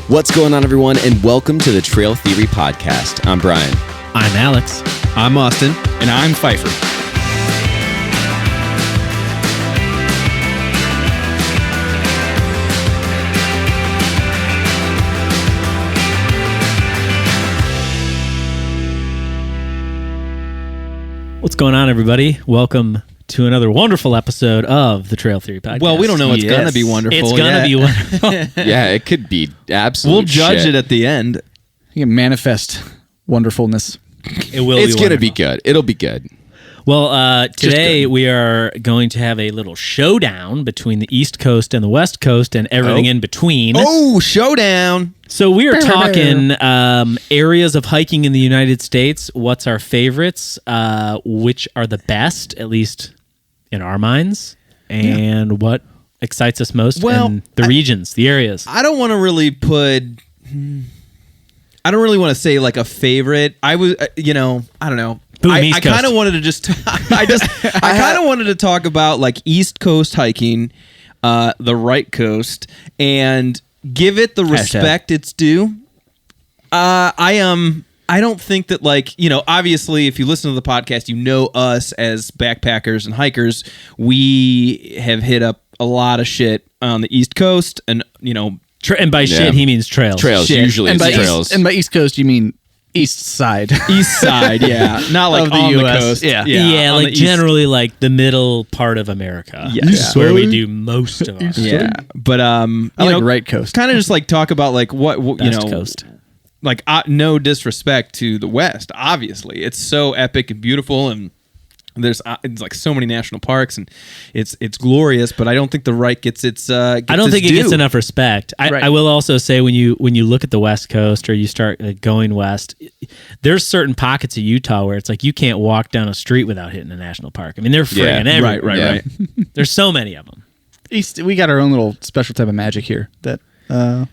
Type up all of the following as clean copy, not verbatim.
What's going on, everyone, and welcome to the Trail Theory Podcast. I'm Brian. I'm Alex. I'm Austin. And I'm Pfeiffer. What's going on, everybody? Welcome to another wonderful episode of the Trail Theory Podcast. Well, we don't know it's going to be wonderful. It's going to be wonderful. Yeah, it could be absolute We'll judge shit. it at the end. You can manifest wonderfulness. It will It's be going to wonderful. be good. It'll be good. Well, today we are going to have a little showdown between the East Coast and the West Coast and everything in between. Oh, showdown. So we are talking areas of hiking in the United States. What's our favorites? Which are the best, at least in our minds? And what excites us most in the regions, the areas? I don't want to really put... I don't really want to say like a favorite. I was, I don't know. Boom, I East Coast. kind of wanted to just... I kind of wanted to talk about like East Coast hiking, the right coast, and give it the respect it's due. I don't think that, like, obviously, if you listen to the podcast, you know us as backpackers and hikers. We have hit up a lot of shit on the East Coast, and, And by shit, he means trails. Trails, Shit. usually And it's by trails. and by East Coast, you mean East Side. East side, yeah. Not like Of the on the US, coast. yeah. Yeah, on like the east. generally like the middle part of America. Yeah. This is where we do most of our Yeah, but I like right coast. kind of just like talk about like what Best coast. like no disrespect to the West. Obviously, it's so epic and beautiful, and there's it's like so many national parks, and it's glorious. But I don't think the right gets its. I don't think it gets enough respect. I will also say when you look at the West Coast or you start going west, there's certain pockets of Utah where it's like you can't walk down a street without hitting a national park. I mean, they're friggin' everywhere. Right. There's so many of them. East, we got our own little special type of magic here that we'll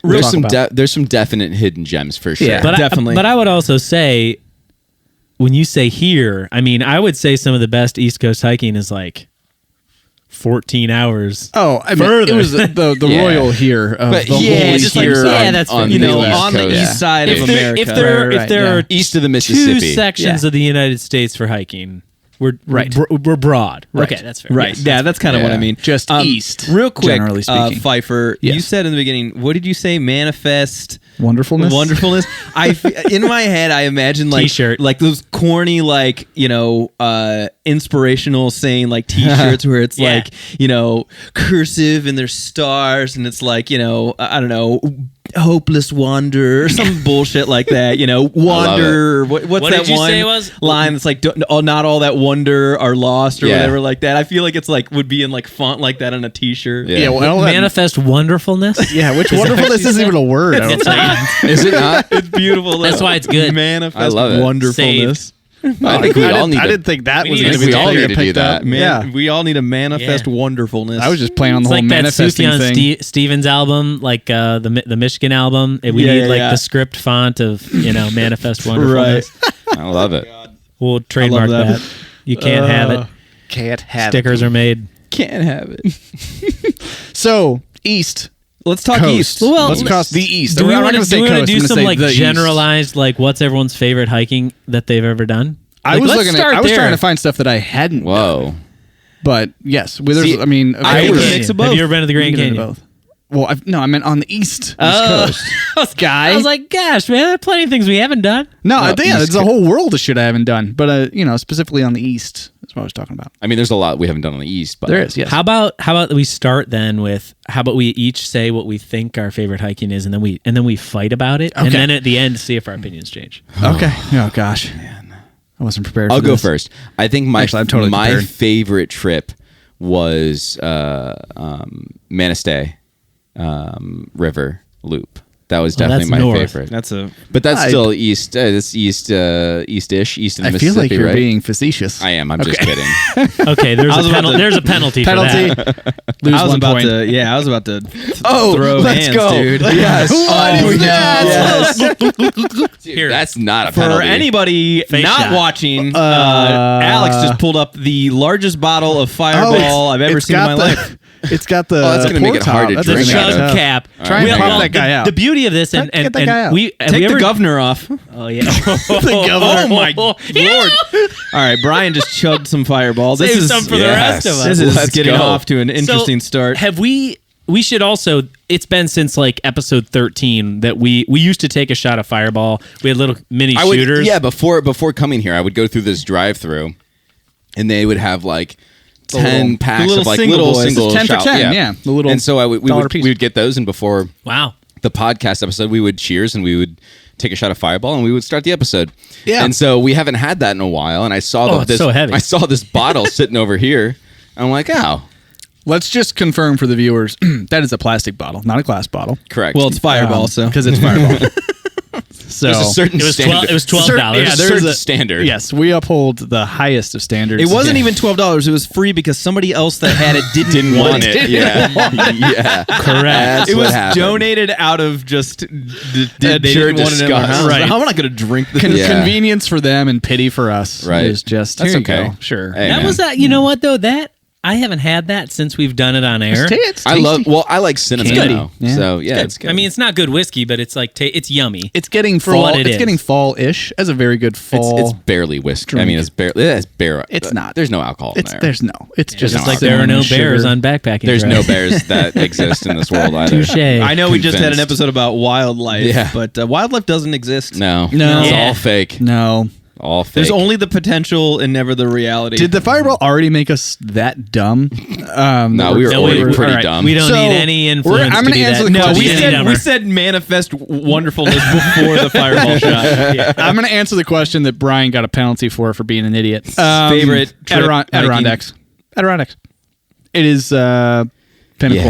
There's talk some about. there's some definite hidden gems for sure. Yeah. But definitely. But I would also say, when you say here, I mean, I would say some of the best East Coast hiking is like 14 hours. Oh, I mean, further. it was the Yeah. royal here of But the yeah, whole just here. like that's on fair. the on East the Coast. east side of If America. there yeah. are East of the two Mississippi. sections of the United States for hiking, we're broad. Right. Okay, that's fair. Right. Yes. Yeah, that's kind of what I mean. Just east, Real quick, generally speaking. Pfeiffer, Yes. you said in the beginning, what did you say? Manifest Wonderfulness. wonderfulness. In my head, I imagine like T-shirt. like those corny like inspirational saying like T-shirts where it's Yeah. like cursive and there's stars and it's like I don't know. Hopeless wander or some bullshit like that, wander. What's What that did you one say it was? line that's like, not all that wonder are lost or Yeah. whatever like that. I feel like it's like would be in like font like that on a T-shirt. Yeah. Yeah, well, Manifest wonderfulness. yeah, which wonderfulness isn't even a word. I don't It's think. not. Is it not? It's beautiful. That's why it's good. Manifest I love it. wonderfulness. I think we all need I to. didn't think that We was need going to- to be we all the thing need I to do picked that. up. Man, Yeah. we all need a manifest Yeah. wonderfulness. I was just playing on the It's whole like that manifesting Sufjan thing. Stevens album, like the Michigan album. We Yeah, need yeah, like yeah. the script font of Manifest Wonderfulness. I love it. We'll trademark that. that. You can't have it. Can't have Stickers are made. Can't have it. So, east. Let's talk Coast. east. Well, Let's cross the east. Do we I'm not want gonna to say do coast, I'm gonna some say like the east. generalized, like what's everyone's favorite hiking that they've ever done? I Like, was let's looking at. start I was there. trying to find stuff that I hadn't. done. Whoa. But yes, well, there's. See, I mean, I think there's- a mix of both. Have you ever been to the Grand you can do Canyon? both. Well, I meant on the east Oh. coast. Guy. I was like, gosh, man, there are plenty of things we haven't done. No, I think East there's a whole world of shit I haven't done. But specifically on the east, that's what I was talking about. I mean, there's a lot we haven't done on the East, but There is, yes. How about we start then with how about we each say what we think our favorite hiking is, and then we fight about it, and Okay. then at the end see if our opinions change. Okay. Oh gosh, I wasn't prepared. I'll for go this. first. I think my Actually, I'm totally my prepared. favorite trip was Manistee River Loop. That was definitely that's my north. favorite. That's a But that's I- still east. That's east-ish, east of the I feel Mississippi, like you're right? being facetious. I am. I'm just kidding. Okay, there's I was about to- there's a penalty. Penalty. For that. Lose I was 1 about point. to. Yeah, I was about to. Oh, throw let's hands, go. dude. Yes. Oh, yes. Here. That's not a For penalty. anybody Face not shot. watching, Alex just pulled up the largest bottle of Fireball I've ever it's seen in my got life. It's got the. Oh, that's gonna make it hard to That's The drink gonna out make chug it tough. cap. Try and pop that guy out. The beauty of this, and Get that guy out. we have Take we the ever, governor off. Oh yeah. The governor. Oh my lord! All right, Brian just chugged some Fireball. This Save is some for the rest of us. This is Let's getting go. off to an interesting So, start. Have we should also, it's been since like episode 13 that we used to take a shot of Fireball. We had little mini I would, shooters. yeah, before coming here, I would go through this drive-through, and they would have like 10 packs little of like single little boys. single 10 for shot- 10, yeah. The little and so we dollar would piece. we would get those, and before Wow. the podcast episode, we would cheers and we would take a shot of Fireball and we would start the episode. Yeah. And so we haven't had that in a while, and I saw Oh, it's so heavy. I saw this bottle sitting over here. And I'm like, oh, Let's just confirm for the viewers that is a plastic bottle, not a glass bottle. correct. Well, it's Fireball, so because it's Fireball. So there's a certain It was standard. $12. It was $12. Certain- yeah, There's a there's certain a- standard. Yes, we uphold the highest of standards. it wasn't even $12. It was free because somebody else that had it didn't Want it? Yeah, yeah. Correct. That's It what was happened. donated out of just they pure didn't want it in their disgust. house. Right. I'm not going to drink this. Yeah. convenience for them and pity for us. Right. Is just That's here you okay. go. Sure. Hey, That man. was that. You know what though? That I haven't had that since we've done it on air. It's I love. tasty. Well, I like cinnamon Candy. now. Yeah. So yeah, it's good. I mean, it's not good whiskey, but it's like it's yummy. It's getting For fall. what it It's is. getting fall-ish as a very good fall. it's barely whiskey. I drink. mean, it's barely. It's bare. It's not. There's no alcohol in It's there. there's no. It's just Just no like there are no cinnamon, bears sugar. on backpacking. There's no trips. bears that exist in this world either. Touche. I know we just had an Convinced. episode about wildlife, Yeah. but wildlife doesn't exist. No, No. it's Yeah. all fake. No. All fake. There's only the potential and never the reality. Did the Fireball already make us that dumb? No, we were No, already we- pretty all right. dumb. We don't So, need any influence. I'm to gonna be answer that- the no, question. we any said dumber. we said manifest wonderfulness before the Fireball shot. Yeah. I'm going to answer the question that Brian got a penalty for being an idiot. Favorite trip Adirondacks. Adirondacks. It is pinnacle.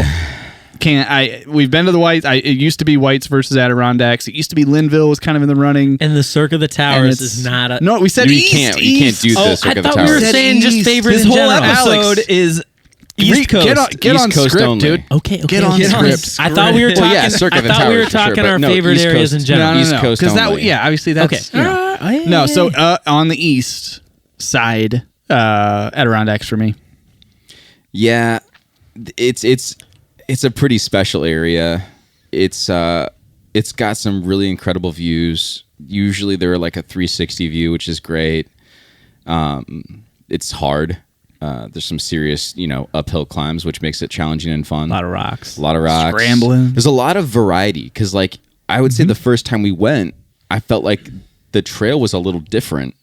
Yeah. We've been to the Whites. It used to be Whites versus Adirondacks. It used to be Linville was kind of in the running. And the Cirque of the And Towers it's- is not a. No, we said You east, can't east. do Oh, this. I Cirque of the thought we were Towers. saying just East. favorite This in whole general. episode is East Coast. Get on East Coast script, only. dude. Okay, okay. Get on okay. script. I thought we were Well, talking. yeah, Cirque I of the thought we were Towers for sure, talking but our no, favorite East areas Coast. in general. East Coast Because only. obviously that's Okay. you know. No, so on the east side, Adirondacks for me. Yeah, it's a pretty special area. It's got some really incredible views. Usually they're like a 360 view, which is great. It's hard. There's some serious, uphill climbs, which makes it challenging and fun. A lot of rocks. A lot of rocks. Scrambling. There's a lot of variety because, like, I would say the first time we went, I felt like the trail was a little different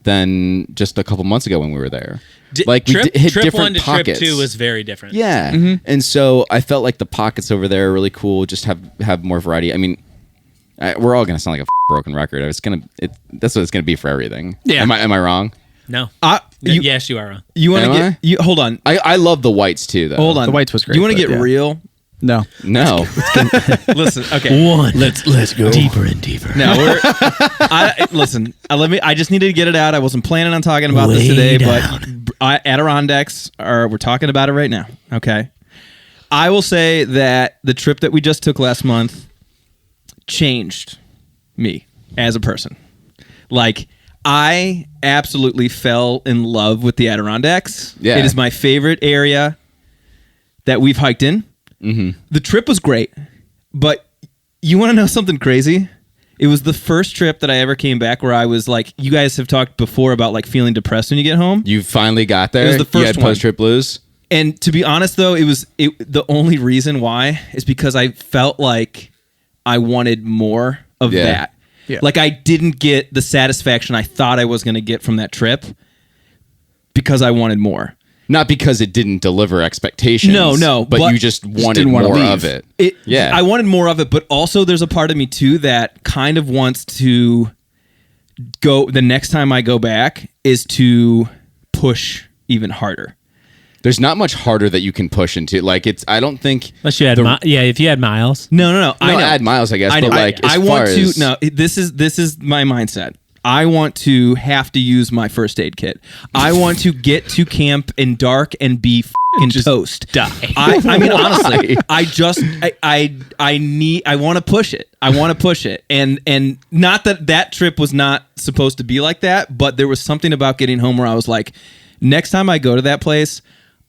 than just a couple months ago when we were there. Like, trip, we hit trip different 1 to pockets. trip 2 was very different. Yeah, and so I felt like the pockets over there are really cool. Just have more variety. I mean, we're all gonna sound like a broken record. That's what it's gonna be for everything. Yeah. Am I wrong? No. You, Yes, you are wrong. you want to Am get you hold on. I love the whites too, though. Hold on. The Whites was great, You want to but get yeah. real? No. No, Listen, okay. One. Let's go deeper and deeper. No, listen. I just needed to get it out. I wasn't planning on talking about this Way today, down. but Adirondacks we're talking about it right now. Okay. I will say that the trip that we just took last month changed me as a person. Like, I absolutely fell in love with the Adirondacks. Yeah. It is my favorite area that we've hiked in. Mm-hmm. The trip was great, but you want to know something crazy? It was the first trip that I ever came back where I was like, you guys have talked before about like feeling depressed when you get home. you finally got there. It was the You first had post-trip blues. And to be honest, though, the only reason why is because I felt like I wanted more of Yeah. that. Yeah. Like I didn't get the satisfaction I thought I was going to get from that trip because I wanted more. Not because it didn't deliver expectations. No, but but you just wanted didn't wanna more leave. of it. Yeah, I wanted more of it, but also there's a part of me too that kind of wants to go. The next time I go back is to push even harder. There's not much harder that you can push into. Like I don't think. Unless you had, if you had miles. No. I know. add miles, I guess. I know. But like, I as want far to. as, No, this is my mindset. I want to have to use my first aid kit. I want to get to camp in dark and be fucking toast. Die. I mean, honestly, I want to push it. I want to push it. And not that trip was not supposed to be like that, but there was something about getting home where I was like, next time I go to that place,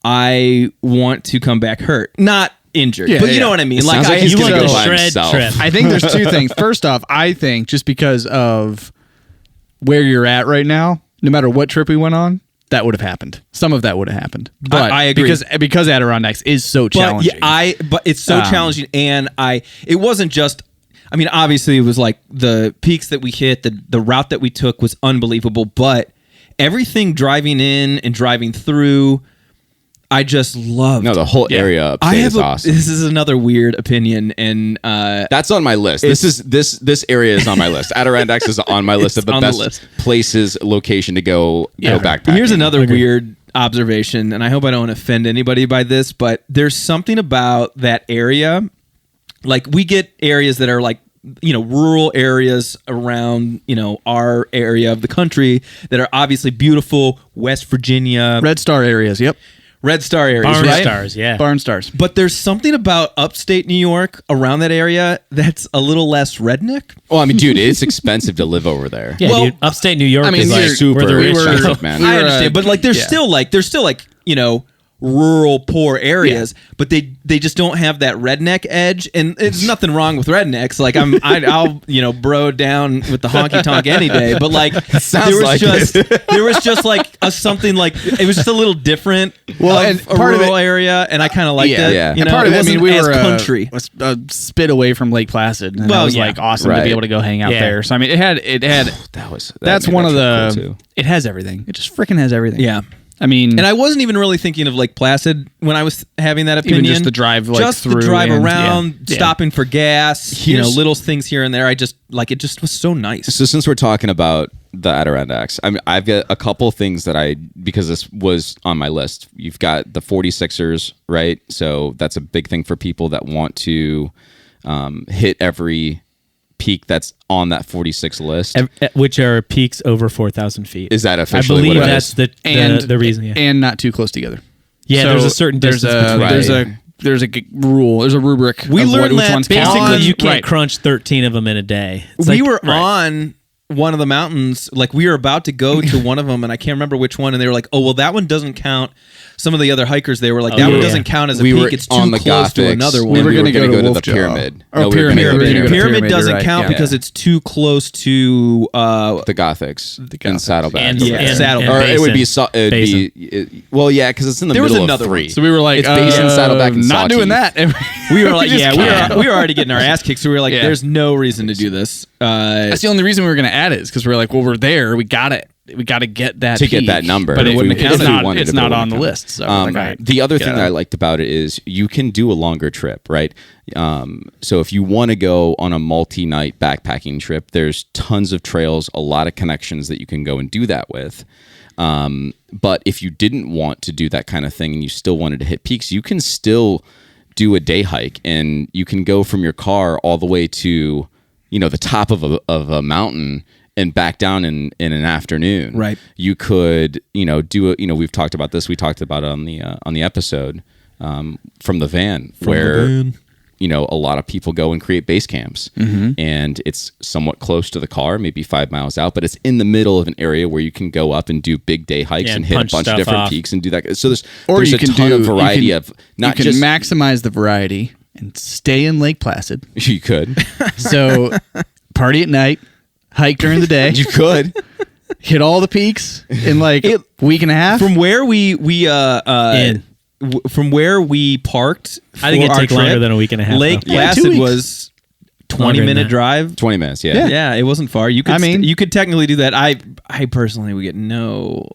I want to come back hurt, not injured. Yeah, but you yeah. know what I mean. It sounds like he's you gonna want go the by shred himself. trip. I think there's two things. First off, I think just because of where you're at right now, no matter what trip we went on, that would have happened. Some of that would have happened. But I agree. because Adirondacks is so challenging. But it's so challenging, and it wasn't just. I mean, obviously, it was like the peaks that we hit, the route that we took was unbelievable, but everything driving in and driving through, I just loved. No, the whole area upstate is awesome. This is another weird opinion, and That's on my list. This area is on my list. Adirondacks is on my list of the on the best list. places, location to go backpacking. Here's another weird observation, and I hope I don't offend anybody by this, but there's something about that area. Like, we get areas that are like, rural areas around, our area of the country that are obviously beautiful. West Virginia. Red Star areas, yep. Red Star areas, Barn right? stars, yeah. Barn Stars. But there's something about upstate New York around that area that's a little less redneck. Oh, I mean, dude, it's expensive to live over there. Yeah, Well, dude. Upstate New York I mean, is like you're super where the rich expensive, are. man. I understand, but like there's yeah. still like rural poor areas, but they just don't have that redneck edge, and it's nothing wrong with rednecks. Like I'll bro down with the honky tonk any day, but like there was just like something like it was just a little different. Well, of and a part of rural it- area, and I kind of liked it. Yeah. You And know, part of it it, I wasn't mean, we as were country. a spit away from Lake Placid, and Well, it was yeah. like awesome to Right. be able to go hang out Yeah. there. So I mean, it had that's made one that of trip the cool, too. it has everything. It just freaking has everything. Yeah. I mean, And I wasn't even really thinking of Lake Placid when I was having that Even opinion. just the drive, like, just the through drive and- around, yeah. stopping for gas, little things here and there. I just like it. Just was so nice. So since we're talking about the Adirondacks, I mean, I've got a couple things that because this was on my list. You've got the 46ers, right? So that's a big thing for people that want to hit every peak that's on that 46 list. Which are peaks over 4,000 feet. Is that I officially believe what it that's is? the reason. Yeah, and not too close together. yeah. So There's a certain distance between. There's a rule. There's a rubric. We of learned which that ones Basically, count. you can't Right. crunch 13 of them in a day. It's We like- were right. on one of the mountains, like we were about to go to one of them, and I can't remember which one. And they were like, "Oh, well, that one doesn't count." Some of the other hikers, they were like, "That one yeah. doesn't count as a We peak. were It's on too the close to Gothics. another one." We were gonna gonna go to the Wolfjaw. pyramid. Or No, we were pyramid. gonna go to We were the gonna go to Pyramid Pyramid, doesn't you're right. count Yeah. because it's too close to the Gothics and Saddleback. And, Yeah, and, Saddleback. and Or it would be Basin. well, yeah, because it's in the There was middle another of three. one. So we were like, It's Basin, Saddleback, and not doing Sawtooth. that. We were like, just can't. we were already getting our ass kicked. So we were like, Yeah. "There's no reason to do this." That's the only reason we were going to add it is because we were like, well, we're there. We got it. We got to get that To get peak. that number. but If it we- wouldn't. if It's we not. wanted It's to, but not it on the wouldn't list. So like, all right. The other thing Yeah. that I liked about it is you can do a longer trip, right? So if you want to go on a multi-night backpacking trip, there's tons of trails, a lot of connections that you can go and do that with. But if you didn't want to do that kind of thing and you still wanted to hit peaks, you can still do a day hike, and you can go from your car all the way to, the top of a mountain and back down in an afternoon. Right. You could, do it. We've talked about this. We talked about it on the episode from the van, where a lot of people go and create base camps, and it's somewhat close to the car, maybe 5 miles out, but it's in the middle of an area where you can go up and do big day hikes Yeah, and and hit a punch bunch of stuff different off. peaks and do that. So there's you a can ton do of variety of not you can just maximize the variety and stay in Lake Placid. you could So party at night, hike during the day, you could. hit all the peaks in like a week and a half. From where we In. from where we parked, I think for it'd our take longer trip, than a week and a half, Lake though. Yeah, 2 Placid weeks. was Longer than 20-minute that. drive. 20 minutes, yeah. Yeah, it wasn't far. You could. I mean- you could technically do that. I personally would get no.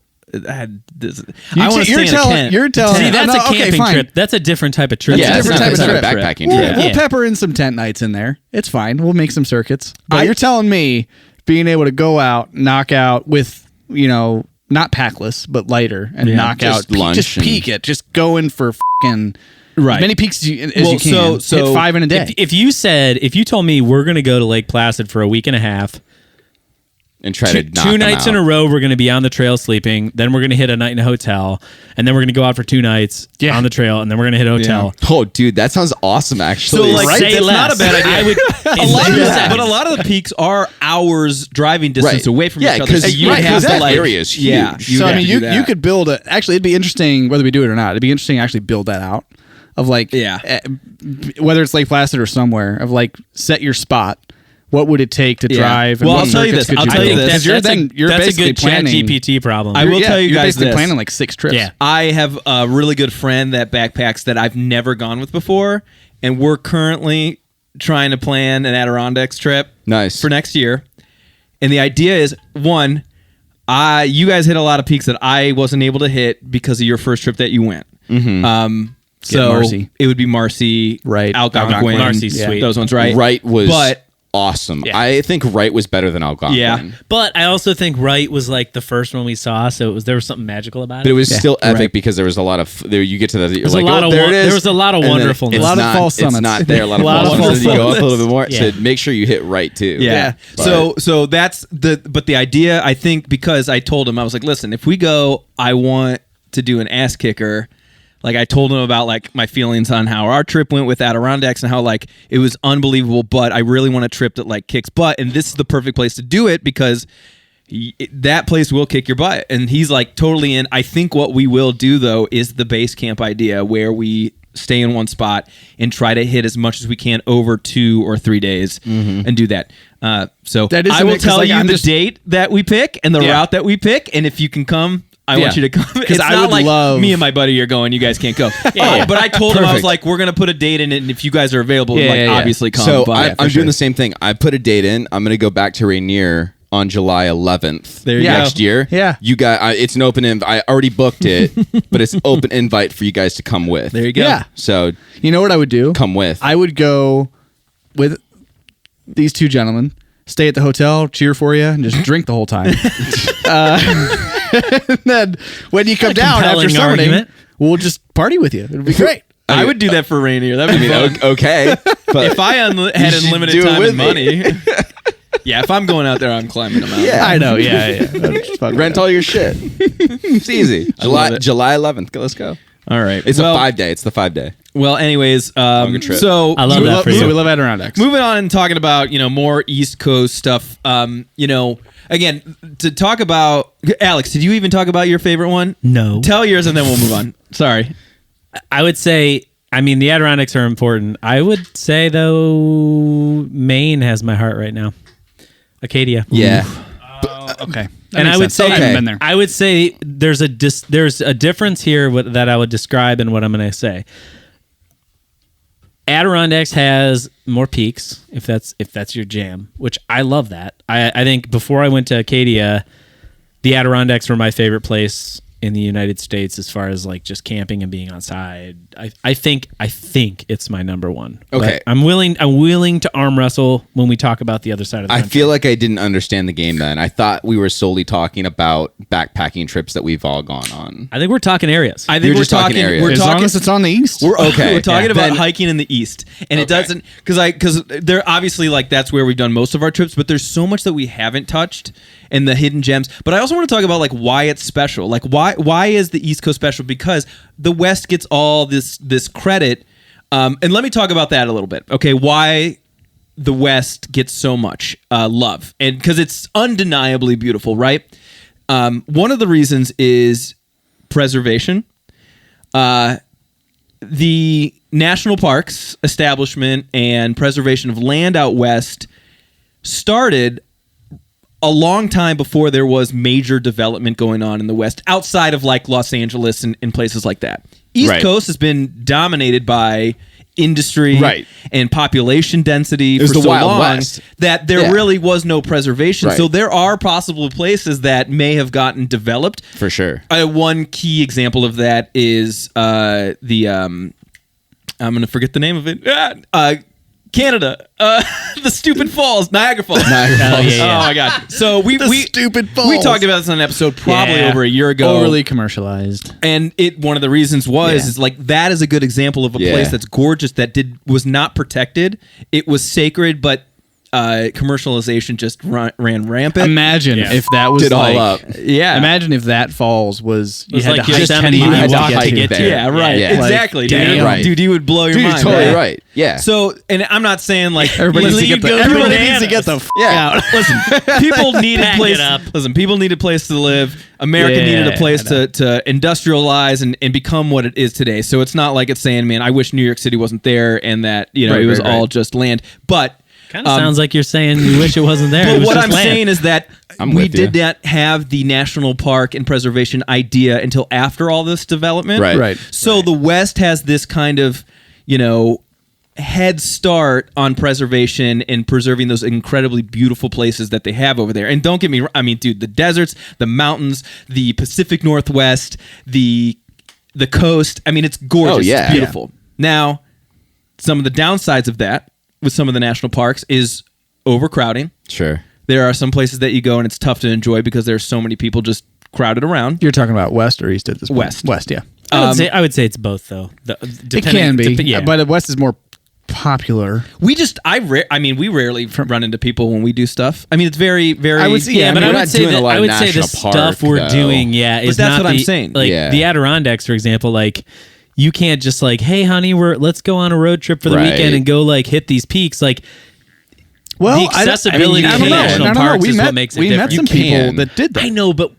I had this. You I want to you're stay in a telling- tent. you're telling- See, that's no, a okay, camping fine. trip. That's a different type of trip. Yeah, It's a different type of trip. backpacking We'll, trip. we'll Yeah. pepper in some tent nights in there. It's fine. We'll make some circuits. But you're telling me being able to go out, knock out with, not packless, but lighter, and knock just out, lunch just and- peak it, just going for fucking Right. as many peaks as you Well, can. so hit 5 in a day. If you told me we're going to go to Lake Placid for a week and a half, and try to knock two them nights out. in a row. We're going to be on the trail sleeping. Then we're going to hit a night in a hotel, and then we're going to go out for 2 nights on the trail, and then we're going to hit a hotel. Oh, dude, that sounds awesome. Actually, So, like, Say that's less. not a bad idea. I would, But a lot of the peaks are hours driving distance away from each other. because So you would have to that like area is huge. Yeah. So I mean, you could build a. Actually, it'd be interesting whether we do it or not. It'd be interesting to actually build that out of like, whether it's Lake Placid or somewhere, of like set your spot. What would it take to drive? And Well, what I'll tell you circuits this. could I'll tell you build? this. 'Cause you're that's a basically good chat planning. GPT problem. I will tell you you're guys basically this. planning like 6 trips. Yeah. I have a really good friend that backpacks that I've never gone with before, and we're currently trying to plan an Adirondacks trip Nice. for next year. And the idea is, one, you guys hit a lot of peaks that I wasn't able to hit because of your first trip that you went. So Marcy. it would be Marcy, Right. Algonquin, Marcy's sweet. those ones, right? Wright was But awesome. Yeah. I think Wright was better than Algonquin. Yeah. But I also think Wright was like the first one we saw, so there was something magical about it. But it was still epic Right. because there was a lot of there. You get to that, you're There's like, a lot oh, of there won- it is. there was a lot of And then wonderfulness. it's A lot of not- false summits. It's not there. A lot of lot false of summits. You go false up a little bit more. Yeah. So make sure you hit right too. Yeah. But- So that's the idea, I think, because I told him, I was like, listen, if we go, I want to do an ass kicker. Like, I told him about like my feelings on how our trip went with Adirondacks and how like it was unbelievable, but I really want a trip that like kicks butt, and this is the perfect place to do it because that place will kick your butt. And he's like totally in. I think what we will do though is the base camp idea where we stay in one spot and try to hit as much as we can over 2 or 3 days and do that. So That is I a will mix, tell like, you I'm the just- date that we pick and the Yeah. route that we pick, and if you can come, I want you to come. It's I not would like love- me and my buddy are going. You guys can't go. Yeah. But I told him, I was Perfect. like, we're gonna put a date in it, and if you guys are available, Yeah, like yeah, yeah. obviously come. So but I'm doing the same thing. I put a date in. I'm going to go back to Rainier on July 11th. There you go. next year. Yeah. You got. It's an open invite. I already booked it, but it's open invite for you guys to come with. There you go. Yeah. So You know what I would do? come with. I would go with these 2 gentlemen, stay at the hotel, cheer for you, and just drink the whole time. And then when you come down after compelling summiting, argument. we'll just party with you. It'll be great. I would do that for Rainier. That'd be fun. Okay. But If I had should unlimited do it time with and money. Yeah, if I'm going out there, I'm climbing them out. Yeah. I know. Yeah. That's fun. rent all your shit. It's easy. love it. July 11th. Let's go. All right. It's well, a 5 day. It's the 5 day. Well, anyways, trip. so I love we that love, for you. we love Adirondacks. moving on and talking about more East Coast stuff. Again, to talk about Alex, did you even talk about your favorite one? No. Tell yours and then we'll move on. Sorry. I would say, I mean, the Adirondacks are important. I would say, though, Maine has my heart right now. Acadia. Yeah. Okay. And I would say, I haven't been there. I would say there's a difference here that I would describe in what I'm going to say. Adirondacks has more peaks, if that's your jam, which I love that. I think before I went to Acadia, the Adirondacks were my favorite place in the United States as far as like just camping and being outside. I think it's my number one. Okay. But I'm willing to arm wrestle when we talk about the other side of the I country. feel like I didn't understand the game then. I thought we were solely talking about backpacking trips that we've all gone on. I think we're talking areas. I You're think we're just talking talking. areas. We're As talking. long as it's on the east. We're Okay. We're talking Yeah. about Then- hiking in the east, and it Okay. doesn't because they're obviously like that's where we've done most of our trips, but there's so much that we haven't touched and the hidden gems. But I also want to talk about like why it's special. Like why is the East Coast special? Because the West gets all this credit, and let me talk about that a little bit. Okay, why the West gets so much love, and because it's undeniably beautiful, right? One of the reasons is preservation. The national parks establishment and preservation of land out west started a long time before there was major development going on in the West, outside of like Los Angeles and places like that. East Right. Coast has been dominated by industry Right. and population density was for the so Wild long West. that there Yeah. really was no preservation. Right. So there are possible places that may have gotten developed. For sure. One key example of that is I'm going to forget the name of it. Canada, the stupid falls, Niagara Falls. Niagara Falls. yeah. Oh my god! So we stupid we falls. talked about this on an episode probably Yeah. over a year ago. Overly commercialized. And one of the reasons was Yeah. is like that is a good example of a Yeah. place that's gorgeous that was not protected. It was sacred, but commercialization just ran rampant. Imagine if that was Did all up. Yeah. Imagine if that falls was you It's had like to hike Yosemite, 10 you miles walk to to get get to. to. Yeah, right. Yeah. Exactly, dude. damn. Right. Dude, you would blow your Dude, mind. totally right? right. Yeah. So, and I'm not saying like Everybody needs to You get the go everybody bananas. needs to get the f- Yeah. out. Listen, people needed Pack place. it up. Listen, people needed a place to live. America needed a place to industrialize and become what it is today. So it's not like it's saying, man, I wish New York City wasn't there and that it was all just land. But Kind of sounds like you're saying you wish it wasn't there. It But was what just I'm land. saying is that I'm we with you. did not have the national park and preservation idea until after all this development. Right. So the West has this kind of, head start on preservation and preserving those incredibly beautiful places that they have over there. And don't get me wrong, I mean, dude, the deserts, the mountains, the Pacific Northwest, the coast. I mean, it's gorgeous. Oh, yeah. It's beautiful. Now, some of the downsides of that with some of the national parks is overcrowding. Sure. There are some places that you go and it's tough to enjoy because there's so many people just crowded around. You're talking about west or east at this point? West. Yeah. I would say it's both though. It can be, but the west is more popular. We rarely run into people when we do stuff. I mean, it's very, very. I would say, Yeah, but we're I not would say doing a that lot I of would say the national stuff park, we're though. doing, is that's not what I'm the- saying. Like Yeah. the Adirondacks, for example, like you can't just like, hey, honey, let's go on a road trip for the Right. weekend and go like hit these peaks. Like, Well, the accessibility I to don't know. national I don't know. parks We is met, what makes it we different. met some You people can. that did that. I know, but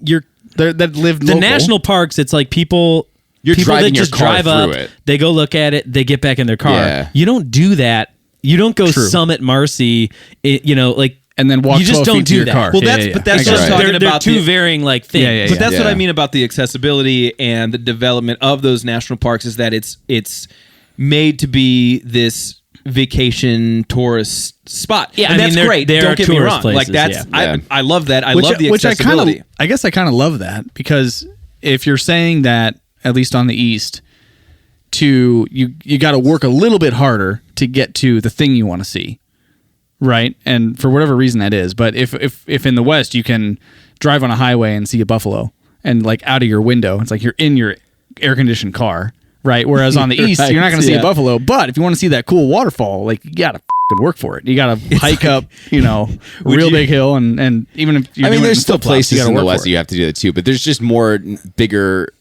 you're That lived the local. national parks. It's like people. You're people driving that your just car drive up, through it. they go look at it, they get back in their car. Yeah. You don't do that. You don't go True. summit Marcy. Like and then walk you just 12 don't feet to do your that. car. Well, Yeah, that's yeah, but that's I just got it. talking they're about two the, varying like things. Yeah. But that's what Yeah. I mean about the accessibility and the development of those national parks is that it's made to be this vacation tourist spot. Yeah, and I mean, that's they're- great. they are Don't get me tourist wrong. places, Like that's yeah. I love that. I love the accessibility. I guess I kind of love that because if you're saying that at least on the east, you got to work a little bit harder to get to the thing you want to see, right? And for whatever reason that is, but if in the west you can drive on a highway and see a buffalo and like out of your window, it's like you're in your air conditioned car, right? Whereas on the east Right, you're not going to see yeah. a buffalo, but if you want to see that cool waterfall, like you got to work for it. You got to hike up, real big hill, and even if you're doing it there's in still flip-flops, you places gotta in the work West for it. you have to do that too, but there's just more bigger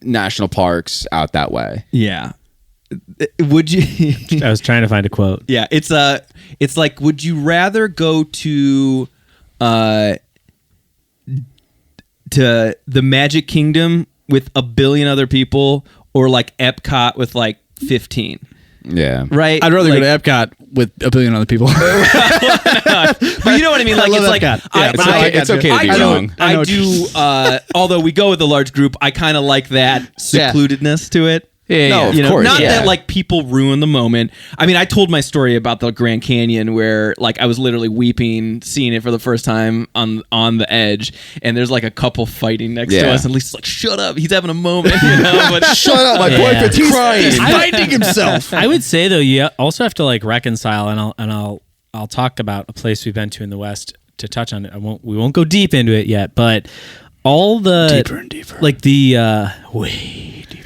national parks out that way. Yeah. Would you? I was trying to find a quote. Yeah, it's like, would you rather go to the Magic Kingdom with a billion other people, or like Epcot with like 15? Yeah. Right. I'd rather go to Epcot with a billion other people. But you know what I mean? Like love it's like Epcot. I- Yeah, I- it's okay to I be do- wrong. I do. Although we go with a large group, I kind of like that secludedness to it. No, of course, not yeah. that like people ruin the moment. I mean, I told my story about the Grand Canyon where like I was literally weeping seeing it for the first time on the edge, and there's like a couple fighting next to Yeah. us, and Lisa's like, "Shut up, he's having a moment," But Shut up, my Yeah. boyfriend's crying. He's finding himself. I would say though, you also have to like reconcile, and I'll talk about a place we've been to in the West to touch on it. We won't go deep into it yet, but all the Deeper and deeper. like the way deeper.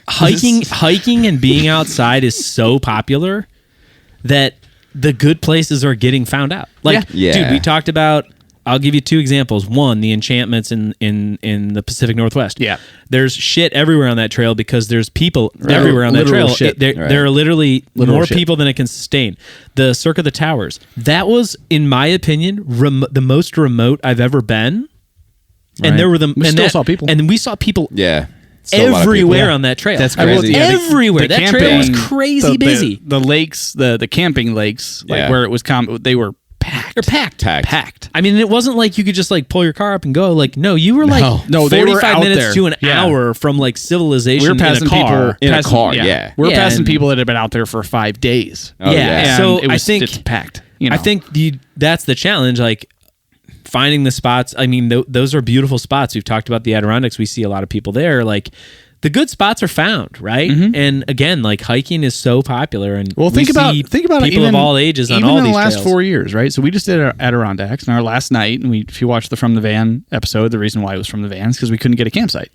Hiking and being outside is so popular that the good places are getting found out. Like, Yeah. dude, we talked about. I'll give you two examples. One, the enchantments in the Pacific Northwest. Yeah. There's shit everywhere on that trail because there's people everywhere on that Literal trail. shit. There are literally Literal more shit. people than it can sustain. The Cirque of the Towers. That was, in my opinion, the most remote I've ever been. Right. And there were We still saw people. and we saw people Yeah. Still a lot of people. everywhere Yeah. on that trail. That's I will- crazy. yeah, the- Everywhere. the That trail was camping- crazy busy. The lakes, the camping lakes, like Yeah. where it was they were packed. They're packed. Packed. I mean, it wasn't like you could just like pull your car up and go. Like, no, you were like No, they were 45 out minutes there. to an Yeah. hour from like civilization We were passing in a car. people In a car, yeah. We were Yeah, passing and- people that had been out there for 5 days. Oh, yeah. And So it was, I think it's packed. I think that's the challenge. Like finding the spots. I mean, those are beautiful spots. We've talked about the Adirondacks. We see a lot of people there. Like the good spots are found, right? And again, like hiking is so popular. And Well, think we about see it. People Even, of all ages on even all in these the last trails. 4 years, right? So we just did our Adirondacks, and our last night, and if you watch the From the Van episode, the reason why it was from the van is because we couldn't get a campsite.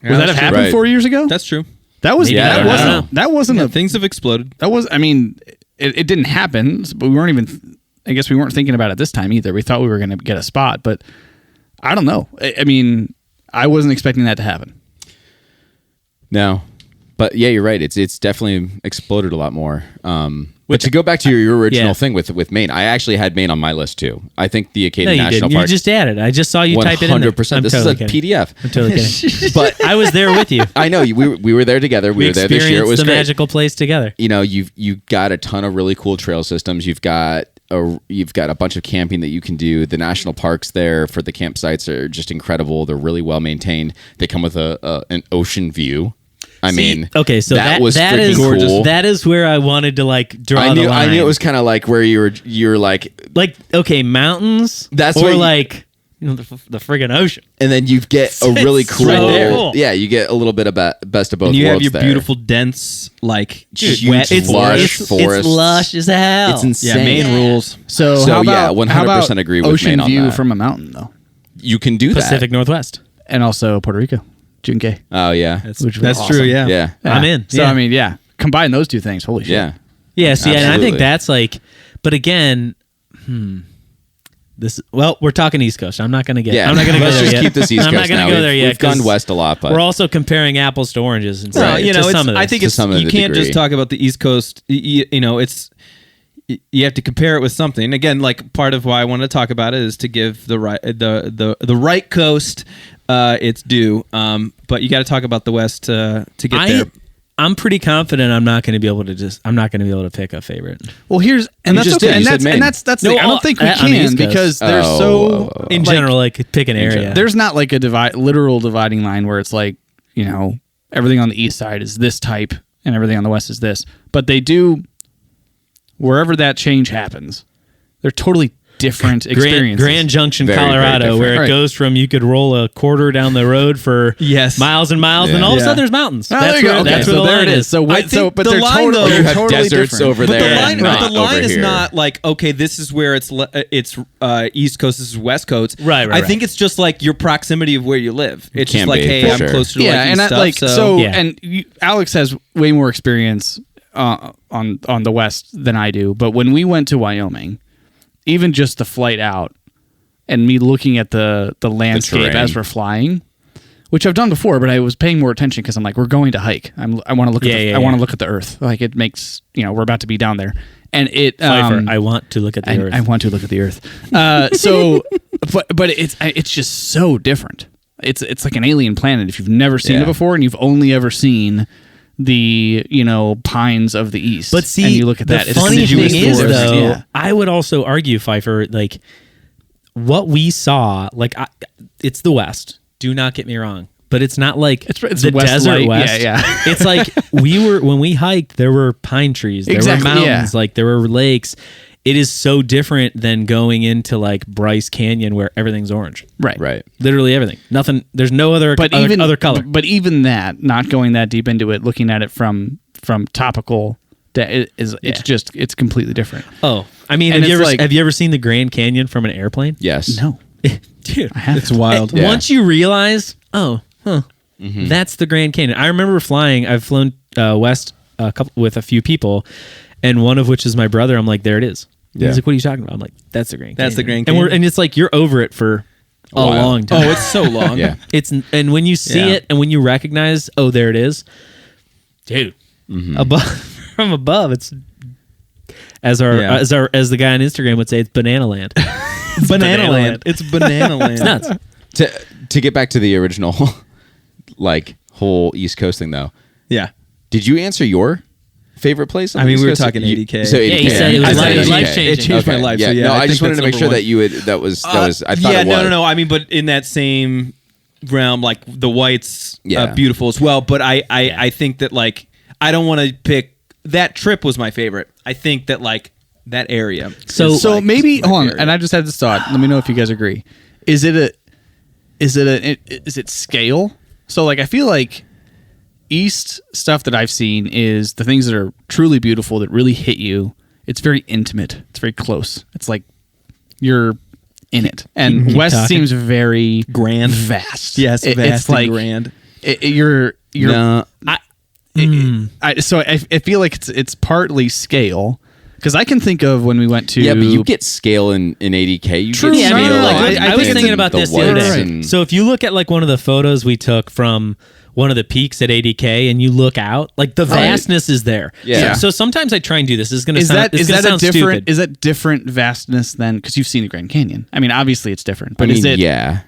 Would that have happened Right. 4 years ago? That's true. That was Yeah, I don't know. that wasn't Things have exploded. that was. I mean, it didn't happen, but we weren't even. I guess we weren't thinking about it this time either. We thought we were going to get a spot, but I don't know. I mean, I wasn't expecting that to happen. No, but yeah, you're right. It's definitely exploded a lot more. But to go back to your original thing with Maine, I actually had Maine on my list too. I think the Acadia No, you National didn't. Park. You just added. I just saw you type it in there. 100%. This is a PDF. I'm totally kidding. But I was there with you. I know we were there together. We were there this year. It was the great. magical place together. You know, you've got a ton of really cool trail systems. You've got a bunch of camping that you can do. The national parks there for the campsites are just incredible. They're really well maintained. They come with an ocean view. I mean, okay, so that was that freaking is cool. That is where I wanted to like draw the line. I knew it was kind of like where you're like okay, mountains. That's or where like the friggin' ocean. and then you get a really It's cool. so cool. Yeah, you get a little bit of best of both And you have worlds your there. beautiful, dense, like Huge wet lush forest. forests. It's lush as hell. It's insane. Yeah, Maine rules. So, So, how yeah, about 100% how about agree with ocean Maine on view that. from a mountain though, You can do Pacific that. Northwest. and also Puerto Rico, Junque. Oh yeah, That's, Which was that's awesome. true. Yeah. yeah. I'm in. So Yeah. I mean, yeah, combine those two things. Holy shit. Yeah. Yeah, see, and I Absolutely. think that's like, but again, we're talking East Coast. I'm not going to get. Yeah. I'm not going to go Let's there just yet. keep this East I'm not Coast going now. to go there yet. We've gone 'cause west a lot, but we're also comparing apples to oranges and Well, stuff. you know, to some of I this. think To it's some of you the can't degree. just talk about the East Coast. You know, it's you have to compare it with something. Again, like part of why I wanted to talk about it is to give the right coast its due. But you got to talk about the West to get there. I'm pretty confident I'm not going to be able to pick a favorite. Well, here's and You that's just okay, did. and You that's said and Maine. that's No, the, I don't think we on the can East Coast. because they're Oh, so In like, general, like pick an area. There's not like a literal dividing line where it's like, you know, everything on the east side is this type and everything on the west is this. But they do, wherever that change happens, they're totally different experiences. Grand Junction, Very, very Colorado, different. where it Right. goes from you could roll a quarter down the road for Yes. miles and miles, Yeah. and all of a Yeah. sudden there's mountains. Oh, that's there you where, go. Okay, that's so where the there line it is. So, I think but the they're line, though- Or you have totally deserts different. over But there. the line, and not but the line over is here. not like, okay, this is where it's East Coast, this is West Coast. Right, I think it's just like your proximity of where you live. It's Can just like, be, hey, for I'm sure. closer to Yeah, like and East I, stuff. like so Yeah. and Alex has way more experience on the west than I do. But when we went to Wyoming, even just the flight out and me looking at the landscape terrain. as we're flying, which I've done before, but I was paying more attention because I'm like, we're going to hike. I want to look at I want to look at the earth. Like it makes we're about to be down there, and it. Pfeiffer, I want to look at the earth. I want to look at the earth. So, but it's just so different. It's like an alien planet if you've never seen Yeah. it before and you've only ever seen the pines of the east. But see, and you look at that. the funny it's thing deciduous is, forest. though, Yeah. I would also argue, Pfeiffer, like what we saw, like it's the West. Do not get me wrong, but it's not like It's the West desert Light. West. Yeah, yeah. It's like when we hiked, there were pine trees, there Exactly, were mountains, yeah. like there were lakes. It is so different than going into like Bryce Canyon where everything's orange. Right. Literally everything. Nothing. There's no other other color. But even that, not going that deep into it, looking at it from topical, it's completely different. Oh, I mean, And have it's like- you ever seen the Grand Canyon from an airplane? Yes. No, Dude, it's wild. Yeah. Once you realize, that's the Grand Canyon. I remember flying. I've flown west with a few people, and one of which is my brother. I'm like, there it is. Yeah. He's like, what are you talking about? I'm like, that's the Grand Canyon. That's the Grand And Canyon. and it's like you're over it for a while. long time. Oh, it's so long. Yeah. And when you see Yeah. it and when you recognize, oh, there it is, dude. Above from above, it's as the guy on Instagram would say, it's banana land. Banana Land. It's Banana Land. It's nuts. To get back to the original, like whole East Coast thing though. Yeah. Did you answer your favorite place? on I the mean, East we were Coast? talking You- 80K. So 80K. Yeah, he said it was I said 80K. life-changing. It changed my life. So yeah, no, I think just wanted to that's make number sure one. that you would. That was. I thought it was. No. I mean, but in that same realm, like the whites, Yeah. beautiful as well. But I think that like I don't want to pick. That trip was my favorite. I think that like that area. So- is, So like, maybe my hold on, area. and I just had this thought. Let me know if you guys agree. Is it scale? So like I feel like East stuff that I've seen is the things that are truly beautiful that really hit you. It's very intimate. It's very close. It's like you're in it. And Keep West talking. seems very Grand. vast. Yes, vast it's and like grand. you're No, I feel like it's partly scale. Because I can think of when we went to... Yeah, but you get scale in 80K. You True. get Yeah, scale. I was thinking about this the other day. And, So if you look at like one of the photos we took from one of the peaks at 80K and you look out, like the vastness is there. Yeah. So sometimes I try and do this. This is going to Is sound, that a different? stupid. Is that different vastness than? Because you've seen the Grand Canyon. I mean, obviously it's different. But I mean, is it? yeah.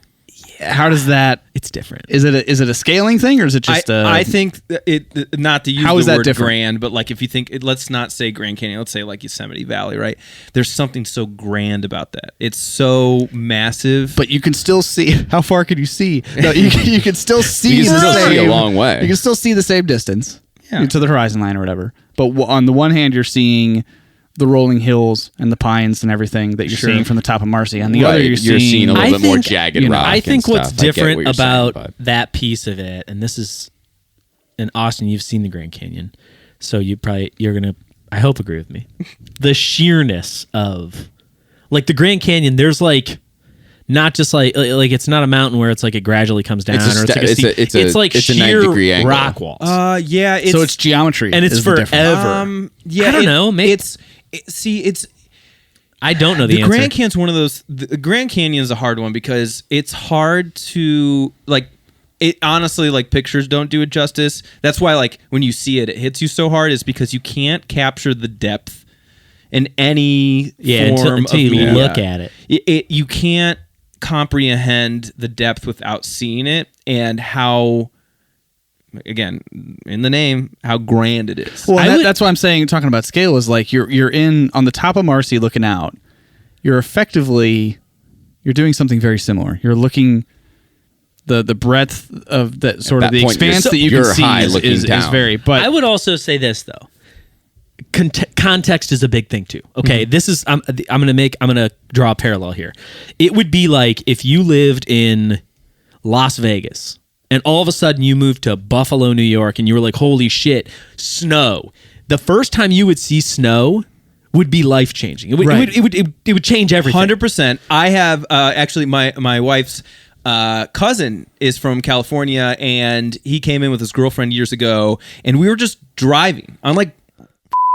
How does that? It's different. Is it a scaling thing or is it just? I think that it not to use How the is that word different? grand, but like if you think, let's not say Grand Canyon, let's say like Yosemite Valley, right? There's something so grand about that. It's so massive. But you can still see. How far can you see? No, you can still see. You can the still see same, a long way. You can still see the same distance to the horizon line or whatever. But on the one hand, you're seeing the rolling hills and the pines and everything that you're seeing from the top of Marcy. On the other, you're seeing a little bit more jagged rock. I think and what's stuff. I get different what you're about saying, but- that piece of it, and this is in Austin, you've seen the Grand Canyon, so you're gonna, I hope, agree with me. The sheerness of, like, the Grand Canyon. There's like, not just like it's not a mountain where it's like it gradually comes down, It's a or sta- it's like it's it's like a 90 sheer degree angle. rock walls. Yeah, so it's geometry, and it's is the difference. forever. Yeah, I don't know. Maybe it's I don't know the the answer. Grand Canyon's one of those. The Grand Canyon's a hard one because it's hard to like. It honestly, like, pictures don't do it justice. That's why, like, when you see it, it hits you so hard. Is because you can't capture the depth in any form until of you media. look at it. You can't comprehend the depth without seeing it, and how, again, in the name, how grand it is. Well, that's why I'm saying, talking about scale is like you're in on the top of Marcy looking out. You're doing something very similar. You're looking the breadth of that sort of the point, expanse that you you're can see high looking is down. very. But I would also say this though. Context is a big thing too. Okay, this is I'm gonna draw a parallel here. It would be like if you lived in Las Vegas and all of a sudden you moved to Buffalo, New York, and you were like, holy shit, snow. The first time you would see snow would be life changing. It would change everything. 100%. I have actually my wife's cousin is from California, and he came in with his girlfriend years ago, and we were just driving on like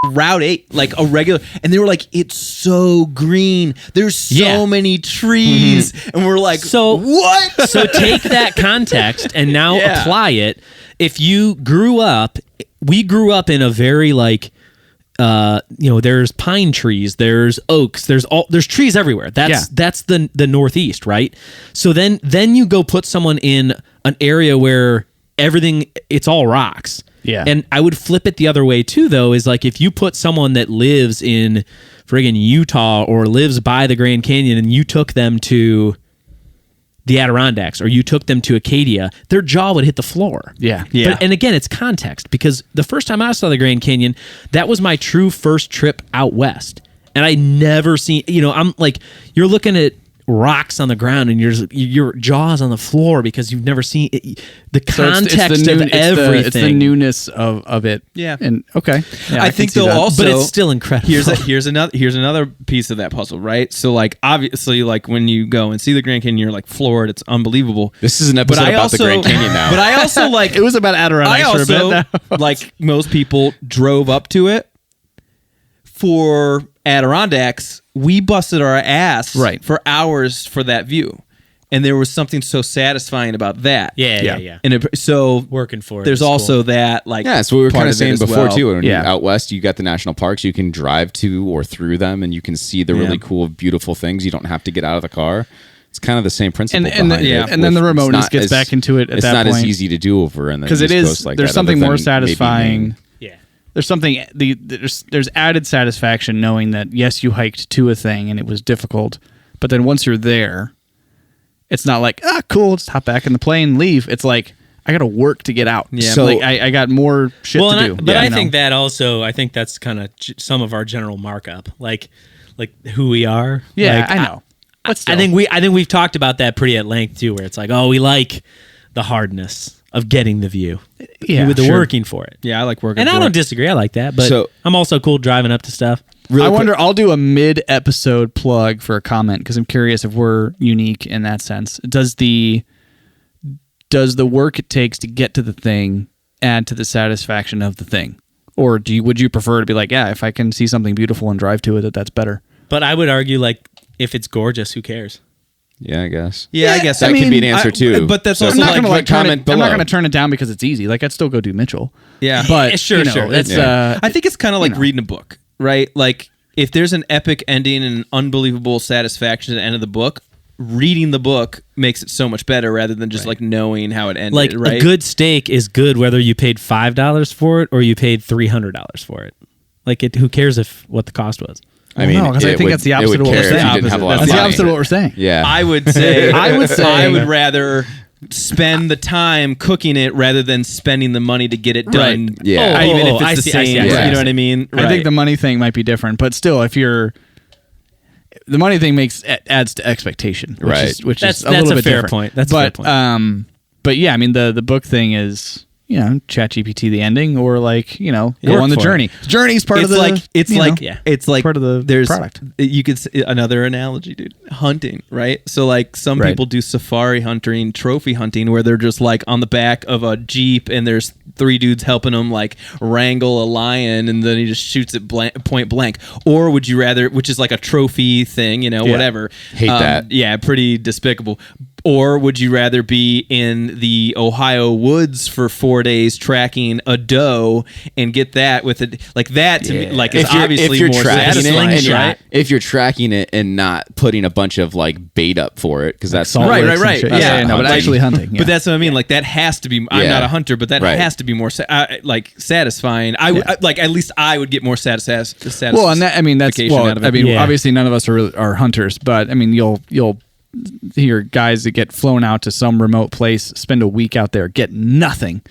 Route 8, like a regular, and they were like, it's so green, there's so many trees, and we're like, so what? So take that context and now apply it. If you we grew up in a very like there's pine trees, there's oaks, there's trees everywhere. That's the Northeast, right? So then you go put someone in an area where it's all rocks. Yeah. And I would flip it the other way too, though, is like if you put someone that lives in friggin' Utah or lives by the Grand Canyon and you took them to the Adirondacks or you took them to Acadia, their jaw would hit the floor. Yeah. But, and again, it's context, because the first time I saw the Grand Canyon, that was my true first trip out west. And I never seen, I'm like, you're looking at rocks on the ground and your jaw's on the floor because you've never seen it. The context of everything. It's the newness of it. Yeah. And okay. Yeah, I think though also, but it's still incredible. Here's another piece of that puzzle, right? So like obviously, like when you go and see the Grand Canyon, you're like floored. It's unbelievable. This is an episode about the Grand Canyon now. But I also like it was about Adirondacks for a bit now. Like most people drove up to it for Adirondacks. We busted our ass for hours for that view, and there was something so satisfying about that. Yeah. And so working for it. there's also that, like, that's what we were kind of saying before well. too. When you're out west, you got the national parks you can drive to or through them, and you can see the really cool, beautiful things. You don't have to get out of the car. It's kind of the same principle. And then the remoteness gets back into it at that point. It's not as easy to do over in the because East Coast like there's that, something other more than satisfying. Yeah. There's something there's added satisfaction knowing that yes, you hiked to a thing and it was difficult, but then once you're there, it's not like cool, just hop back in the plane, leave. It's like I got to work to get out. Yeah. So like, I got more shit to do. But I think that also, I think that's kind of some of our general markup, like who we are. Yeah, like, I know. But still. I think we've talked about that pretty at length too, where it's like, we like the hardness of getting the view. Yeah, with the working for it. Yeah, I like working. And for I don't it. disagree. I like that, but So- I'm also cool driving up to stuff. I wonder. I'll do a mid-episode plug for a comment because I'm curious if we're unique in that sense. Does the work it takes to get to the thing add to the satisfaction of the thing? Or would you prefer to be like, yeah, if I can see something beautiful and drive to it, that's better? But I would argue, like, if it's gorgeous, who cares? Yeah, I guess. Yeah, I guess that could be an answer too. But that's So also I'm not like gonna comment I'm not below. going to turn it down because it's easy. Like I'd still go do Mitchell. yeah. But Sure, you know, sure. It's, I think it's kind of like know. reading a book, right? Like if there's an epic ending and an unbelievable satisfaction at the end of the book, reading the book makes it so much better rather than just like knowing how it ended. Like right? a good steak is good whether you paid $5 for it or you paid $300 for it. Like who cares what the cost was? I mean, no, because I it think would- that's the it opposite would of what we're care if saying. you didn't have a lot of That's the money. opposite of what we're saying. Yeah. I would say I I would rather spend the time cooking it rather than spending the money to get it done. Right. Yeah. Even if I it's the see, I see, same. I see. You know what I mean? I think the money thing might be different, but still, if you're the money thing adds to expectation, which Right. is, which That's is a little bit fair different. point. That's a but fair point. but yeah, I mean the book thing is ChatGPT the ending or like go Work on the for journey. Journey's part of the it's like part of the there's product. You could another analogy, dude. Hunting, right? So like some Right. people do safari hunting, trophy hunting, where they're just like on the back of a Jeep and there's 3 dudes helping them like wrangle a lion, and then he just shoots it point blank. Or would you rather, which is like a trophy thing, whatever. Hate that. Yeah, pretty despicable. Or would you rather be in the Ohio woods for 4 days tracking a doe and get that with it like that to me like is obviously more satisfying, right? If you're tracking it and not putting a bunch of like bait up for it, because that's Salt Right, licks right, and shit. right. Yeah, Yeah, no, but hunting. actually hunting. Yeah. But that's what I mean. Like that has to be. I'm Yeah. not a hunter, but that Right. has to be more like satisfying. Like at least I would get more satisfaction. well, and that, I mean that's out of it. Yeah. obviously none of us are hunters, but I mean you'll hear guys that get flown out to some remote place, spend a week out there, get nothing.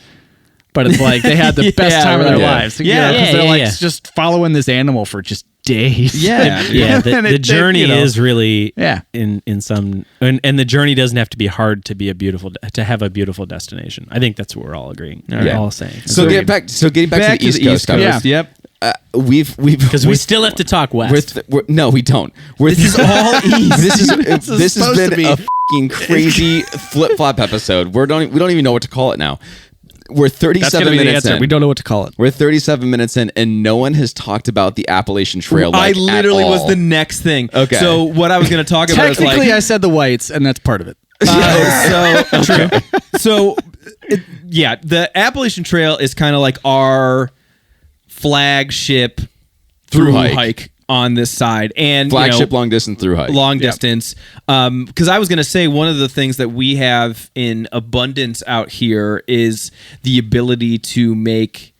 But it's like they had the best time of their right. lives. Yeah. because they're Yeah, like yeah. just following this animal for just days. Yeah. Yeah, the And journey is really Yeah. in some and the journey doesn't have to be hard to be to have a beautiful destination. I think that's what we're all agreeing. Yeah. All saying. So getting back to the East Coast. Yeah. Yep. We've Because we still have to talk west. no, we don't. This is all east. This has supposed to been be. a fucking crazy flip flop episode. We don't even know what to call it now. We're That's 37 gonna be the minutes answer. in. We don't know what to call it. We're 37 minutes in, and no one has talked about the Appalachian Trail. I Like, literally at was all. the next thing. Okay. So what I was going to talk about is Technically, like I said the whites, and that's part of it. true. So the Appalachian Trail is kind of like our flagship Through through hike. hike on this side, and Flagship long distance through hike. long distance. Because I was going to say one of the things that we have in abundance out here is the ability to make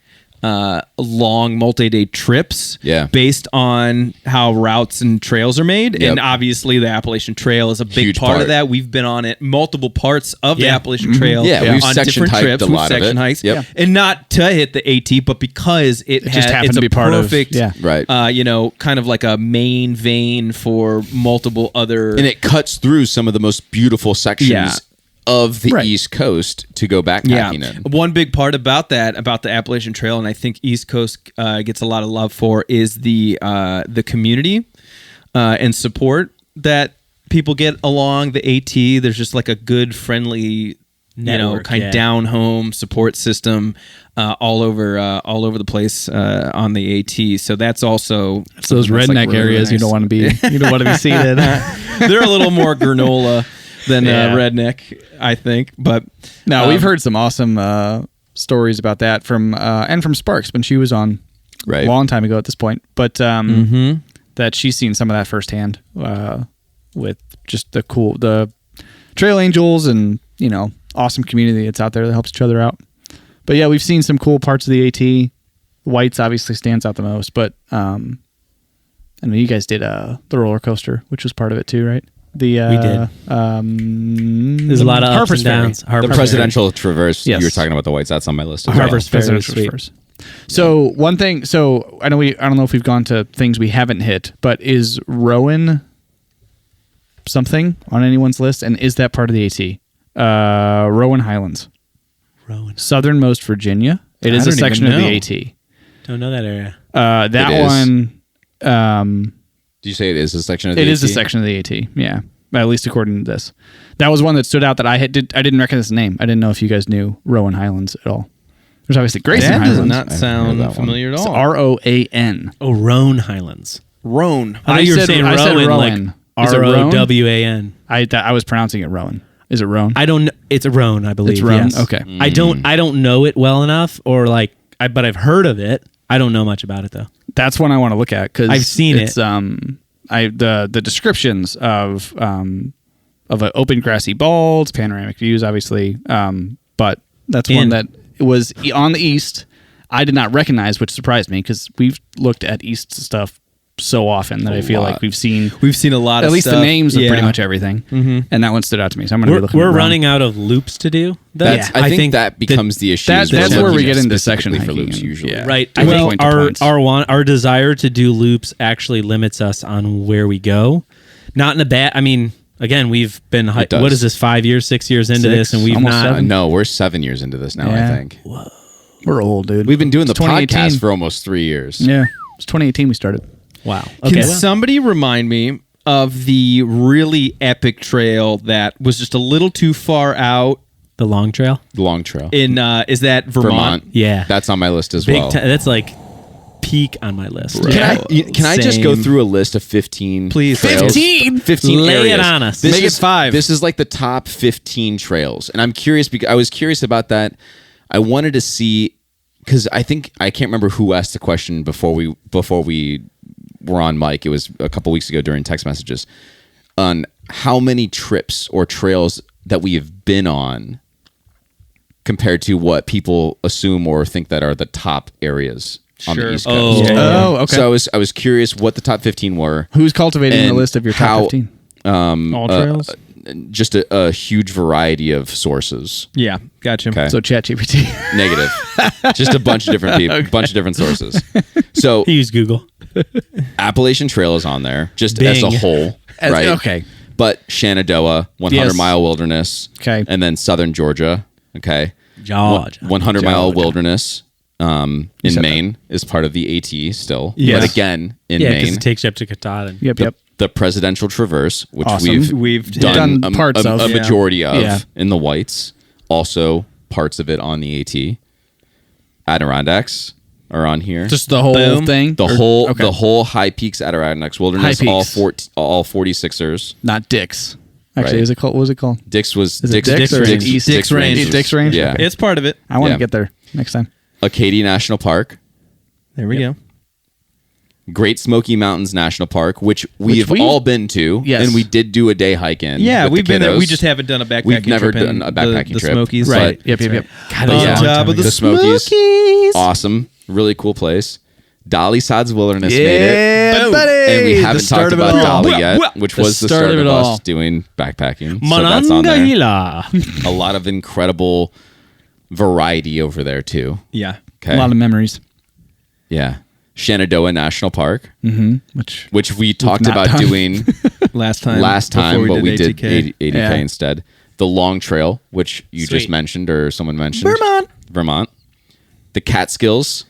long multi-day trips Yeah. based on how routes and trails are made. Yep. And obviously the Appalachian Trail is a big Huge part part. of that. We've been on it multiple parts of the Yeah. Appalachian Trail. Yeah, we've on section different hiked trips. a We've lot of section it. hikes. Yep. And not to hit the AT, but because it just happened it's to a be part of- perfect, yeah. Right. kind of like a main vein for multiple other. And it cuts through some of the most beautiful sections Yeah. of the Right. East Coast to go backpacking in. One big part about the Appalachian Trail, and I think East Coast gets a lot of love for, is the community and support that people get along the AT. There's just like a good, friendly, Network, kind yeah. of down home support system all over the place on the AT. So that's also It's those something that's, redneck really, really areas you nice. don't want to be. You don't want to be seated. They're a little more granola than Yeah. redneck, I think. But No, we've heard some awesome stories about that from Sparks when she was on Right. a long time ago at this point. But that she's seen some of that firsthand with just the trail angels and awesome community that's out there that helps each other out. But yeah, we've seen some cool parts of the AT. Whites obviously stands out the most, but I know you guys did the roller coaster, which was part of it too, right? We did. There's a lot of ups Harper's and downs. The Harper's presidential traverse. Yes. You were talking about the whites. That's on my list as well. Harper's Ferry was Presidential sweet. Traverse. So one thing. So I don't know if we've gone to things we haven't hit, but is Rowan something on anyone's list? And is that part of the AT? Rowan Highlands, Rowan. southernmost Virginia. It is I a don't section even of the know. AT. Don't know that area. That It is. one. Did you say it is a section of the It is a AT? section of the AT. Yeah, at least according to this. That was one that stood out that I didn't recognize the name. I didn't know if you guys knew Rowan Highlands at all. There's obviously Grayson That does Highlands. not sound familiar at It's all. Roan. Oh, Roan Highlands. Roan. I thought you were saying I said Rowan, Rowan. like Is it Rowan? Rowan. I was pronouncing it Rowan. Is it Roan? I don't know. It's a Roan, I believe. It's Roan? Yes. Okay. I don't know it well enough, or but I've heard of it. I don't know much about it though. That's one I want to look at because I've seen it. The descriptions of an open grassy balds, panoramic views, obviously. But that's one that was on the east. I did not recognize, which surprised me because we've looked at east stuff so often that I feel like we've seen a lot of at least stuff. the names of pretty much everything, and that one stood out to me. So I'm going to be looking. We're around. running out of loops to do. I think that becomes the issue. that's is we're where we looking get into specifically section for loops hiking. usually. Yeah. Right. To I think point to points. our desire to do loops actually limits us on where we go. Not in a bad. I mean, again, we've been. does. What is this? 5 years, 6 years into this, and we've almost not. 7. No, we're 7 years into this now. Yeah. I think We're old, dude. we've been doing the It's 2018. podcast for almost 3 years. Yeah, it's 2018 we started. Wow. Can Okay. somebody remind me of the really epic trail that was just a little too far out The long trail. The Long Trail. in is that Vermont? Yeah. That's on my list as Big. well. That's like peak on my list. Right. Can I just go Same. through a list of 15 Please. trails? 15? Lay it areas. on us. This Make it is 5. This is like the top 15 trails. And I'm curious because I was curious about that. I wanted to see because I can't remember who asked the question before we were on mic. It was a couple weeks ago during text messages on how many trips or trails that we have been on compared to what people assume or think that are the top areas on the Sure. East Coast. Oh, okay. So I was curious what the top 15 were. Who's cultivating the and list of your top how- 15? All trails. Just a huge variety of sources. Yeah, gotcha. Okay. So ChatGPT. Negative. Just a bunch of different people, bunch of different sources. So He used Google. Appalachian Trail is on there, just Bing. as a whole, right? Okay. But Shenandoah, 100-mile wilderness, Okay. and then Southern Georgia, okay, Georgia. 100-mile wilderness in said Maine is part of the AT still, Yes. but again in Yeah, because Maine, it takes you up to Katahdin. Yep. the Presidential Traverse, which Awesome. We've done done parts a of. majority of Yeah. in the whites, also parts of it on the AT. Adirondacks are on here. Just the whole Boom. thing. The whole High Peaks Adirondacks Wilderness, High all Peaks. all 46ers. Not Dick's. Actually, Right. is it called? What was it called? Dix was Is it Dick's Dick's or Dick's- East? Dick's Range. Range. Dick's Range? Yeah. Okay. It's part of it. I want to Yeah. get there next time. Acadia National Park, There we go. Great Smoky Mountains National Park, which we've we- all been to, Yes. and we did do a day hike in. Yeah, with we've the been there. kiddos. We just haven't done a backpacking We've never trip in done a backpacking the trip. Smokies. Right. But- Yep. God, On that was a long top time of the ago. Smokies. Awesome, really cool place. Dolly Sods Wilderness made it, Yeah, buddy. and we The haven't start talked of it about all. Dolly yet, which The was the start start of of it all. us doing backpacking. So that's on there. Manangahila. A lot of incredible variety over there too. Yeah. Okay. A lot of memories. Yeah. Shenandoah National Park, which we talked not about done. doing Last time. but we did ATK. 80K Yeah. instead. The Long Trail, which you just Sweet. mentioned or someone mentioned. Vermont. The Catskills.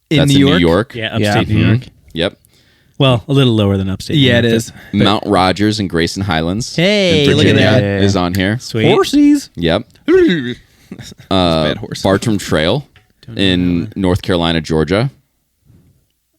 In That's New in New York. York. Yeah, upstate New York. Yep. Well, a little lower than upstate. Yeah, New it York, is. Mount Rogers and Grayson Highlands. Hey, in look at Virginia that. is on here. but- Sweet. Horsies. Yep. Bad horse. Bartram Trail in North Carolina, Georgia.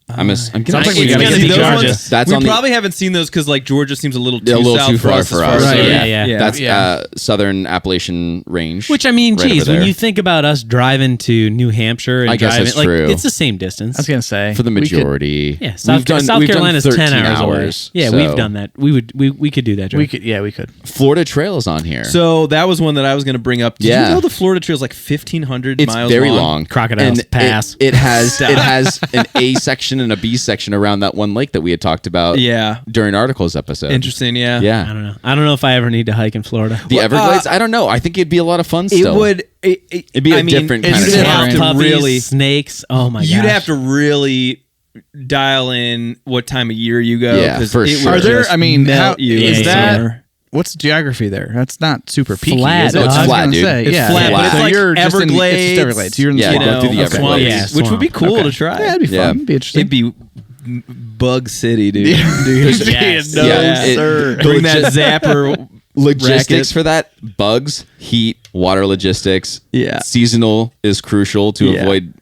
I'm getting Sounds like we It's gotta gonna get be to Georgia. ones, That's we on the- probably haven't seen those because like Georgia seems a little too, a little south too far as for far us. as- Right, yeah, yeah. That's Southern Appalachian Range. Which I mean, right over geez, when there. you think about us driving to New Hampshire and I guess driving, that's like true. it's the same distance. I was gonna say for the we could- majority. Yeah, South Carolina's 13 10 hours away. Yeah, so- we've done that. We could do that. Joe. We could. Yeah, we could. Florida Trail is on here. So that was one that I was going to bring up. Did Yeah. you know the Florida Trail is like 1,500 it's miles very long? long. Crocodiles, And pass. It has an A section and a B section around that one lake that we had talked about. Yeah. During Articles episode. Interesting. Yeah. Yeah. I don't know if I ever need to hike in Florida. The Everglades. I don't know. I think it'd be a lot of fun. It Still, would. It'd be a different kind of You'd have challenge. to Puppies, really. snakes. Oh my god! You'd have to really dial in what time of year you go. Yeah, 'cause for it sure. would Are there? just I mean, how melt you is in that? summer. What's the geography there? That's not super peaky. Flat. Is it? No, it's I was flat, gonna dude. say, It's yeah, flat, yeah. but it's So like you're just in the- Everglades. it's just Everglades. You're in the Yeah, swamp. go through the a swamp, Everglades. Yeah, which would be swamp. cool Okay. to try. Yeah, it'd be fun. Yeah. It'd be interesting. It'd be Bug City, dude. Yes. No, Yeah, sir. it- Bring that zapper. Logistics racket. for that: bugs, heat, water logistics. Yeah. Seasonal is crucial to avoid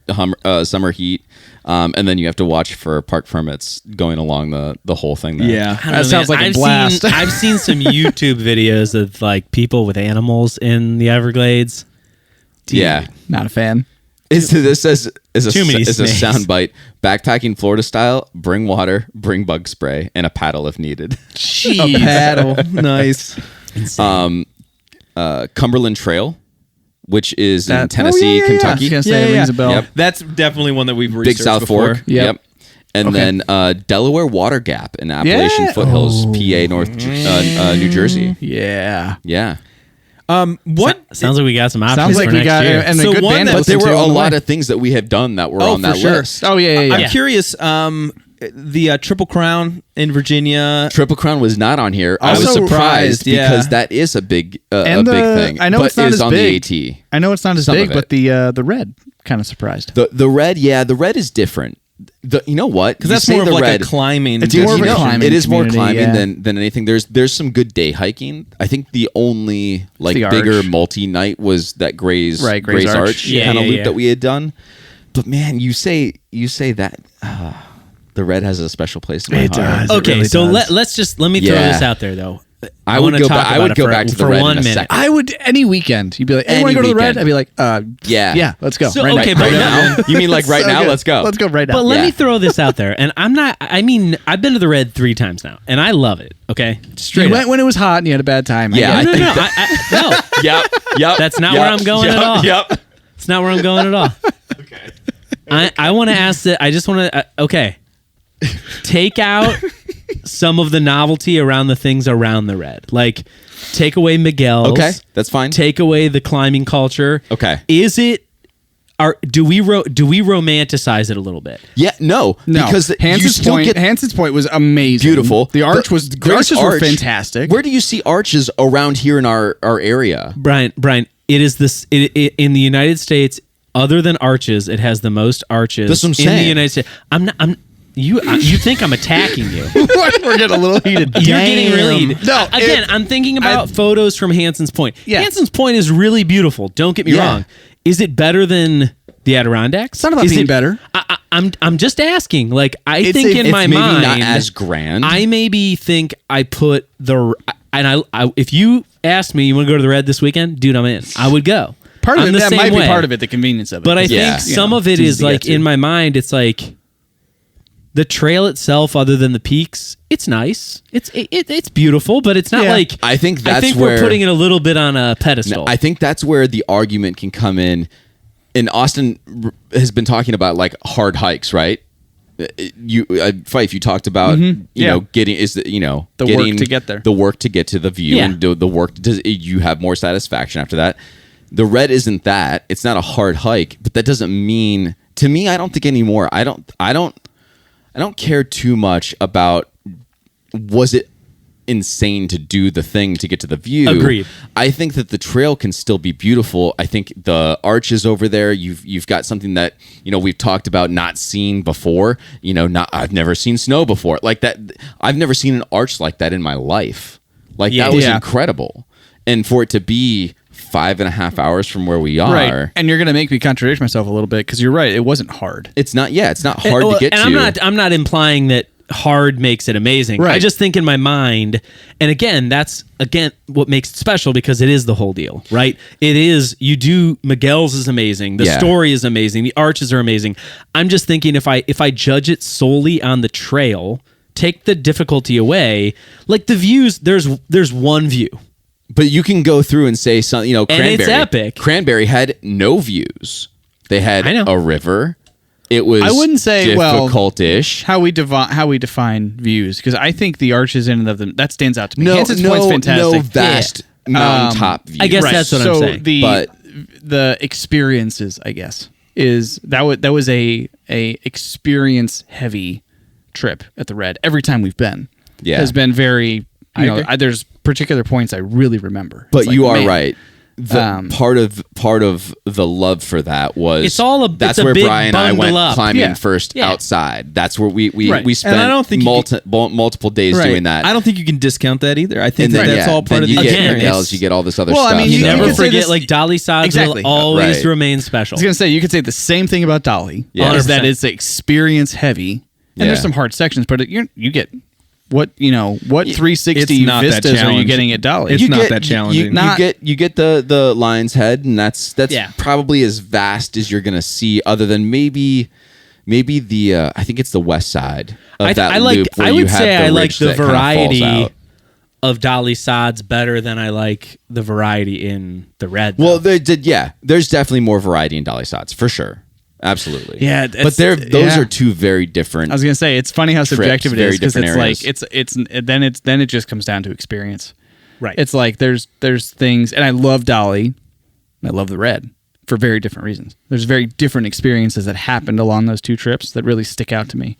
summer heat. And then you have to watch for park permits going along the whole thing there. Yeah. That sounds like a blast. I've seen some YouTube videos of like people with animals in the Everglades. Dude, Yeah. Not a fan. This is a Too many snakes. sound bite. Backpacking Florida style, bring water, bring bug spray, and a paddle if needed. A paddle. Nice. Cumberland Trail, which is in That- Tennessee, I Kentucky. was gonna say, it rings a bell. Yep. That's definitely one that we've researched Big South before. Fork. Yep. And Okay. then Delaware Water Gap in Appalachian Yeah. Foothills, PA, New Jersey. Yeah. Yeah. What? Sounds like we got some options Sounds like for we next got year. and a So good one band. that- to But there listen were to a on the lot way. of things that we have done that were Oh, on that for sure. list. Oh yeah. I'm curious. The Triple Crown in Virginia. Triple Crown was not on here. I was Also surprised yeah. because that is a big And big thing. I know but it's not is as on big. the AT. I know it's not as Some big, of but it. the red kind of surprised. The red, the red is different. You know what? Because that's more of like a climbing. It's more of a know, climbing it is more community, climbing yeah. than anything. There's some good day hiking. I think the only like the bigger Arch. multi-night was that Gray's Right, Gray's Arch, Arch. Yeah, kind of yeah, loop yeah. that we had done. But man, you say that the red has a special place in my It heart. does. It Okay, really so does. let me throw Yeah. this out there though. I would wanna go talk back. I about would it go for- back to the for red 1 in a minute. second. I would any weekend. You'd be like, "Hey, you want to Any go to the red?" weekend. I'd be like, Yeah. let's go." So, right okay, now. but Right now? You mean like right So now? good. Let's go. Let's go right now. But let Yeah. me throw this out there, and I've been to the red 3 times now, and I love it. Okay, straight You up. went when it was hot and you had a bad time. Yeah, I no, get no, it. no, no. Yep. That's not where I'm going at all. Yep. It's not where I'm going at all. I want to ask that. I just want to. Okay, take out some of the novelty around the things around the red. Like, take away Miguel's. Okay, that's fine. Take away the climbing culture. Okay. Is it? Do we romanticize it a little bit? Yeah, no, No, because you Hanson's still point. get Hanson's point was amazing. beautiful. The arch The was. The Gray's arches were Arch- fantastic. Where do you see arches around here in our area? Brian, it is this in the United States. Other than arches, it has the most arches That's what I'm in the saying. United States. You think I'm attacking you? We're getting a little heated. You're getting really heated. No, Again, I'm thinking about photos from Hanson's Point. Yeah. Hanson's Point is really beautiful. Don't get me Yeah. wrong. Is it better than the Adirondacks? It's not about Is being it better. I'm just asking. Like, I think in It's my maybe mind, not as grand. I maybe think I put I if you asked me, you want to go to the red this weekend, dude, I'm in. I would go. Part of I'm it, the that same might way. be part of it, the convenience of it. But I Yeah. think some of it it's easy is to like get to. in my mind, it's like the trail itself, other than the peaks, it's nice. It's beautiful, but it's not Yeah. like I think that's we're where- putting it a little bit on a pedestal. I think that's where the argument can come in. And Austin has been talking about like hard hikes, right? Fife, you talked about Yeah. you know getting The getting work to get there. the work to get to the view, Yeah. and the work does you have more satisfaction after that. The red isn't that. It's not a hard hike, but that doesn't mean to me. I don't think anymore. I don't care too much about was it insane to do the thing to get to the view. Agreed. I think that the trail can still be beautiful. I think the arches over there, you've got something that, we've talked about not seen before. I've never seen snow before. Like that, I've never seen an arch like that in my life. Like that was incredible. And for it to be 5.5 hours from where we are. right, and you're gonna make me contradict myself a little bit because you're right. It wasn't hard. It's not hard to get and to. I'm not implying that hard makes it amazing. Right. I just think in my mind, and again, that's what makes it special because it is the whole deal, right? It is, Miguel's is amazing. The story is amazing. The arches are amazing. I'm just thinking if I judge it solely on the trail, take the difficulty away, like the views, there's one view. But you can go through and say something, Cranberry. it's epic. Cranberry had no views. They had I know. a river. It was I wouldn't say difficult-ish. how we define views, because I think the arches in and of them that stands out to me. Hanson's Point's no fantastic. vast mountaintop view. I guess that's what I'm saying. The experiences, I guess, is that was a experience heavy trip at the Red. Every time we've been, Yeah. has been very. agree. There's particular points I really remember. But It's like, you are man, right. part of the love for that was that's it's a where big Brian and I went bundle up. climbing first outside. That's where we spent And I don't think multiple days doing that. I don't think you can discount that either. I think And then, that's all part of you the get experience. Miguel's, you get all this other Well, I stuff. mean, You You never could say forget, this- like Dolly Sods Exactly. will always Right. remain I special. was gonna say you could say the same thing about Dolly. Yeah. Is that 100%. it's experience heavy, and Yeah. there's some hard sections, but you get what 360 It's not that vistas are you challenging. getting at Dolly? It's not that challenging. You get the lion's head, and that's Yeah. probably as vast as you're gonna see, other than maybe the I think it's the west side of that loop. Where I you would have say the I like ridge the that kinda falls variety out. of Dolly Sods better than I like the variety in the red. Well, though. there's definitely more variety in Dolly Sods for sure, absolutely. Yeah, but those are two very different. I was gonna say it's funny how subjective it very is because different it's areas. like then it just comes down to experience. right. It's like there's things, and I love Dolly, and I love the red for very different reasons. There's very different experiences that happened along those two trips that really stick out to me.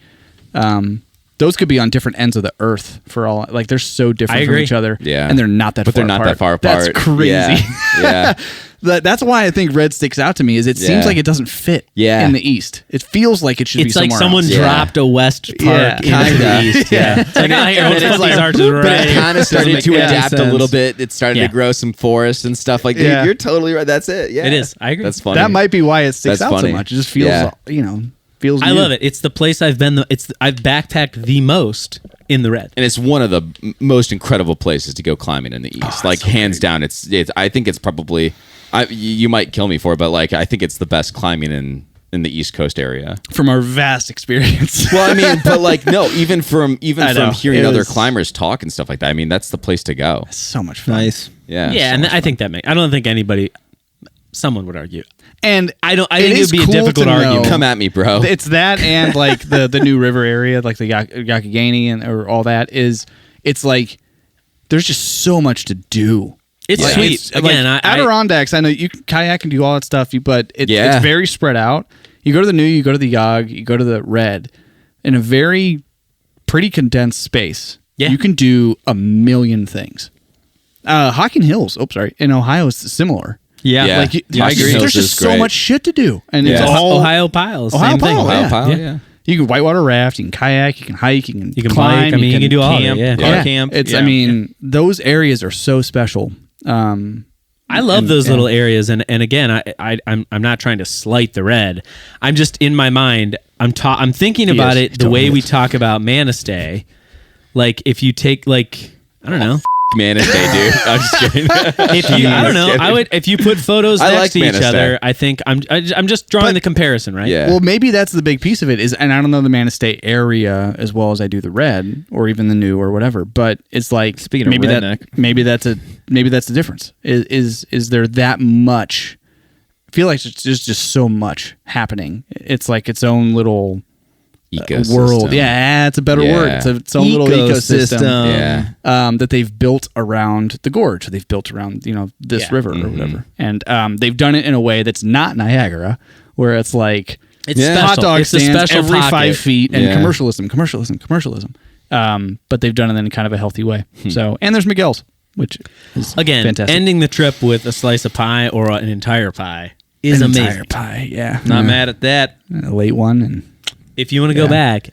Those could be on different ends of the earth for all. Like they're so different I from agree. each other, Yeah. and they're not that. But far they're not apart. that far apart. That's crazy. Yeah. That's why I think red sticks out to me. Is it seems Yeah. like it doesn't fit Yeah. in the east. It feels like it should be it's like somewhere someone else. Yeah. dropped a West Park Yeah, into kinda. the East. Yeah. It's like, And here, let's it's put like, these arches but right. it kind of started make to any adapt a sense. little bit. It started Yeah. to grow some forest and stuff like that. Yeah. You're totally right. That's it. Yeah, It is. I agree. That's funny. That might be why it sticks That's out funny. so much. It just feels, Yeah. feels. I new. love it. It's the place I've been. I've backpacked the most in the red. and it's one of the most incredible places to go climbing in the east. Like hands down, it's. I think it's probably. You might kill me for it, but like I think it's the best climbing in the East Coast area. From our vast experience. Well, I mean, but like no, even from I know. hearing It other was- climbers talk and stuff like that. I mean, that's the place to go. so much fun. Nice. Yeah. Yeah, so and much I think that makes. I don't think anybody. Someone would argue. And I think it it is would be a cool difficult to argument. know- Come at me, bro. It's that and like the New River area, like the Yakagani and or all that is. It's like there's just so much to do. It's Like, sweet. it's, Again, like, I Adirondacks. I know you can kayak and do all that stuff, but Yeah. it's very spread out. You go to the New, you go to the Yag, you go to the Red, in a very pretty condensed space. Yeah. You can do a million things. Hocking Hills. Oh, sorry. In Ohio, is similar. Yeah. Yeah. Like Yeah, I agree. there's Hills just is so great. much shit to do, and it's Yeah. all Ohio Piles. Ohio same thing. Pile, Ohio yeah. Pile, Yeah. yeah. You can whitewater raft, you can kayak, you can hike, you can bike. climb. I mean, you can do all of it. camp. Yeah. Car camp. It's. Yeah. I mean, those areas are so special. I love those little areas, and again, I'm not trying to slight the red. I'm just in my mind. I'm thinking He about is. it He the way totally we is. talk about Manistee. Like if you take like I don't know. Manistee, dude. I'm just kidding. If you, I don't know. Kidding. I would if you put photos I next like to each Manistee. other. I think I'm just drawing the comparison, right? Yeah. Well, maybe that's the big piece of it is, and I don't know the Manistee area as well as I do the Red or even the New or whatever. But it's like Speaking of maybe redneck. maybe that's the difference. Is there that much? I feel like there's just so much happening. It's like its own little Ecosystem. world. Yeah, it's a better word. It's its own little ecosystem. Yeah. That they've built around the gorge. They've built around this Yeah. river or whatever, and they've done it in a way that's not Niagara, where it's like It's Yeah. special. hot dog it's a stands special every pocket. 5 feet and Yeah. commercialism. But they've done it in kind of a healthy way. So, and there's Miguel's, which is Again, fantastic. ending the trip with a slice of pie or an entire pie is An amazing. entire pie, yeah, Not mad at that. A late one, and If you want to go Yeah. back,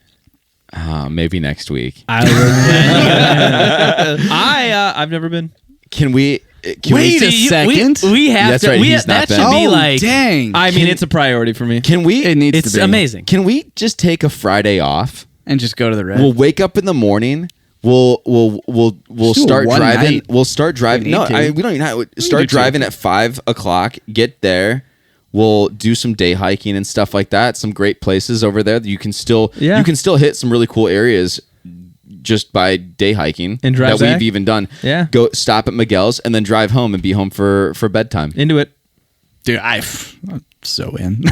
Maybe next week. I would. I've never been. Can we? Can Wait we, a second. We have That's to. right, We, he's that not should been. be like. dang! I mean, it's a priority for me. Can we? It needs It's to be amazing. Can we just take a Friday off? and just go to the Red. We'll wake up in the morning. We'll do start one driving. night. We'll start driving. We No, need to. we don't even have. do Start two. driving at 5:00. Get there. We'll do some day hiking and stuff like that. Some great places over there. You can still hit some really cool areas just by day hiking And drive that back? we've even done. Yeah. Go stop at Miguel's and then drive home and be home for bedtime. Into it. Dude, I'm so in.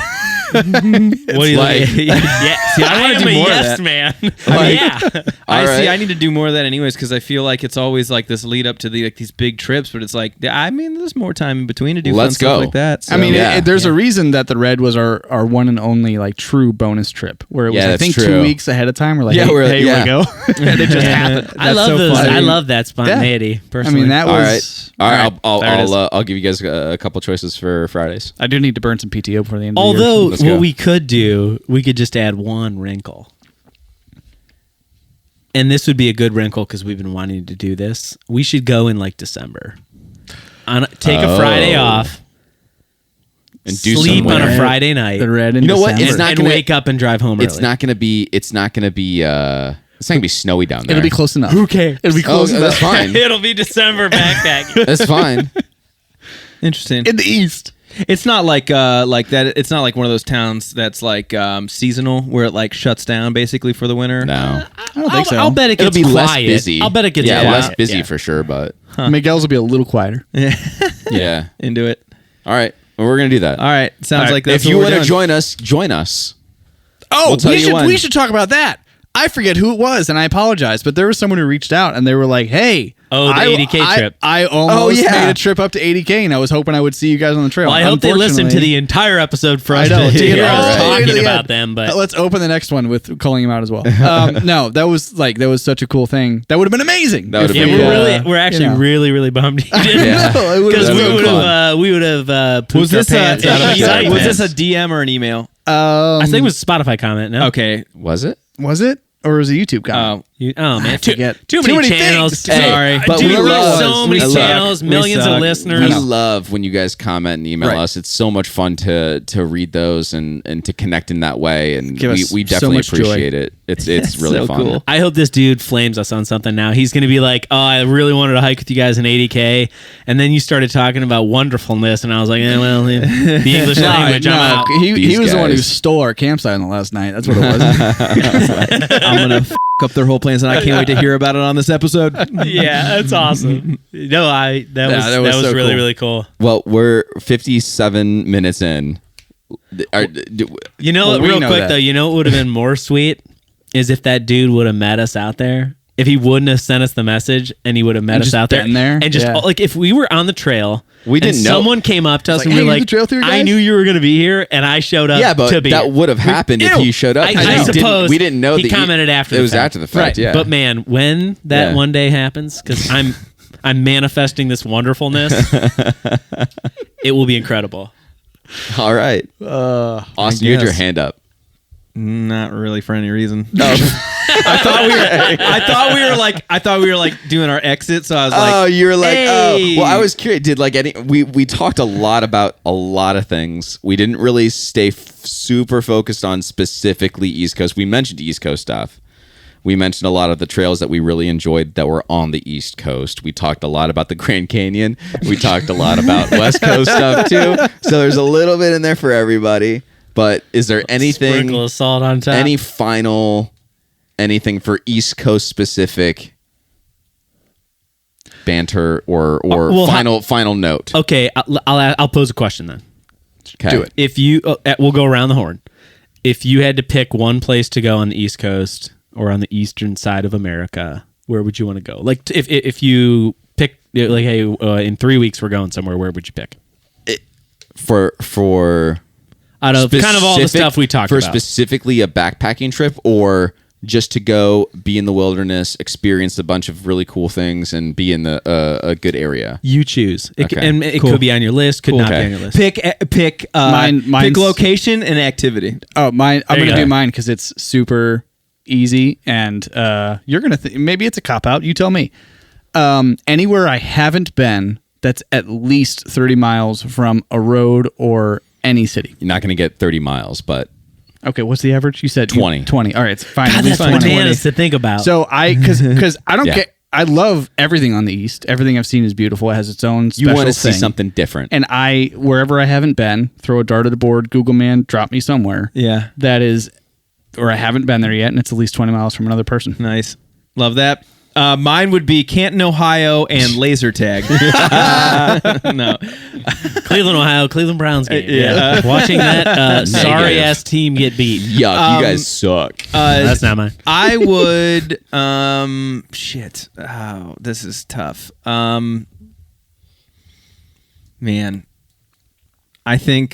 What do you like- yeah, see, I wanna am do a more of yes that. man. Like- Yeah. I All see. right. I need to do more of that anyways because I feel like it's always like this lead up to these big trips, but it's like I mean, there's more time in between to do Let's fun stuff go. like that. So. I mean, Yeah. there's a reason that the Red was our one and only like true bonus trip, where it was Yeah, I that's think true. 2 weeks ahead of time. We're like, Yeah, hey, we're- hey, yeah. you want to go? And it just happened. I love so those. funny. I love that spontaneity. I Personally, mean, that All was right. All right. There it is. I'll give you guys a couple choices for Fridays. I do need to burn some PTO before the end of the year. Although Let's what go. we could do, we could just add one wrinkle. And this would be a good wrinkle because we've been wanting to do this. We should go in like December. Take a Friday off, And do sleep some on a winter. Friday night, The Red in You know what? December. It's not and gonna- wake up and drive home It's early. not gonna be. It's not gonna be. It's not gonna be snowy down there. It'll be close enough. Who cares? It'll be Oh, close enough. that's fine. It'll be December backpacking. That's fine. Interesting. In the east. It's not like that. It's not like one of those towns that's like seasonal where it like shuts down basically for the winter. No, I don't think so. I'll bet it it'll gets be quiet. less busy. I'll bet it gets yeah, quiet. less busy Yeah. for sure. But Miguel's will be a little quieter. yeah. Into it. All right. Well, we're gonna do that. All right. Sounds right. like that's If you want want to join us, join us. Oh, We'll tell you when. we should talk about that. I forget who it was, and I apologize, but there was someone who reached out, and they were like, "Hey, Oh, the 80K trip. I almost yeah. made a trip up to 80K, and I was hoping I would see you guys on the trail." Well, I hope they listen to the entire episode for us I know, to to hear get us all the way to talking the about end. them. But Let's open the next one with calling him out as well. No, that was such a cool thing. That would have been amazing. That would've yeah, been we're cool. we're actually really bummed he didn't. Yeah. No, it would've Because been we so would fun. have pooped Was this our pants out of excitement. was this a DM or an email? I think it was a Spotify comment. No, Okay. Was it? Was it? Or was it a YouTube comment? Oh man, forget. too Too many many channels. things. Sorry. But Dude, we love- so many we suck. channels, We millions suck. of We listeners. love when you guys comment and email Right. us. It's so much fun to read those and to connect in that way. And Give we us so definitely much joy. appreciate it. It's really so fun. cool. I hope this dude flames us on something now. He's going to be like, "Oh, I really wanted to hike with you guys in 80K," and then you started talking about wonderfulness, and I was like, well, the English language, I'm out. He These was the one who guys. stole our campsite on the last night. That's what it was. I'm gonna up their whole plans, and I can't wait to hear about it on this episode. Yeah, that's awesome. No, that was was so really cool. really cool. Well, we're 57 minutes in. You know, Well, we real know quick that. though, you know what would have been more sweet is if that dude would have met us out there. If he wouldn't have sent us the message and he would have met And us just out there, been there? and just Yeah. like if we were on the trail, We didn't and know. someone came up to us like, and "Hey, we were you the like, trail through "I guys?" knew you were going to be here," and I showed up. Yeah, but to be that here. would have happened if Ew. he showed up. I 'cause we suppose we didn't know he that commented after It the was fact. after the fact. Right. Yeah, But man, when that Yeah. one day happens, because I'm manifesting this wonderfulness, it will be incredible. all right. Austin, you had your guess. hand up. Not really for any reason. Oh, I thought we were like doing our exit, so I was like, oh, you were like, hey. oh. Well, I was curious. Did like any? We talked a lot about a lot of things. We didn't really stay super focused on specifically East Coast. We mentioned East Coast stuff. We mentioned a lot of the trails that we really enjoyed that were on the East Coast. We talked a lot about the Grand Canyon. We talked a lot about West Coast stuff too. So there's a little bit in there for everybody. But is there anything? Sprinkle of salt on top. Anything for East Coast specific banter or well, final note? Okay, I'll pose a question then. Okay. Do it. If you, we'll go around the horn. If you had to pick one place to go on the East Coast or on the eastern side of America, where would you want to go? Like, if you pick, like, hey, in 3 weeks we're going somewhere, where would you pick? For Out of kind of all the specific- stuff we talked for about. specifically a backpacking trip, or just to go be in the wilderness, experience a bunch of really cool things, and be in a good area. You choose. Okay. And it Cool. could be on your list, could not Okay. be on your list. pick Mine's- pick location and activity. Oh, mine. I'm There you gonna go. do mine because it's super easy, and you're gonna maybe it's a cop out. You tell me. Anywhere I haven't been that's at least 30 miles from a road or any city. You're not going to get 30 miles, but Okay, what's the average? You said 20. 20. All right, it's fine. God, at least that's 20. bananas to think about. So because I don't Yeah. get. I love everything on the East. Everything I've seen is beautiful. It has its own you special want to see thing. something different. And wherever I haven't been, throw a dart at a board, Google Man, drop me somewhere. Yeah, That is, or I haven't been there yet, and it's at least 20 miles from another person. nice. Love that. Mine would be Canton, Ohio, and laser tag. No. Cleveland, Ohio, Cleveland Browns game. Yeah. Watching that sorry ass team get beat. Yuck, you guys suck. That's not mine. I would. Shit. Oh, this is tough. Man, I think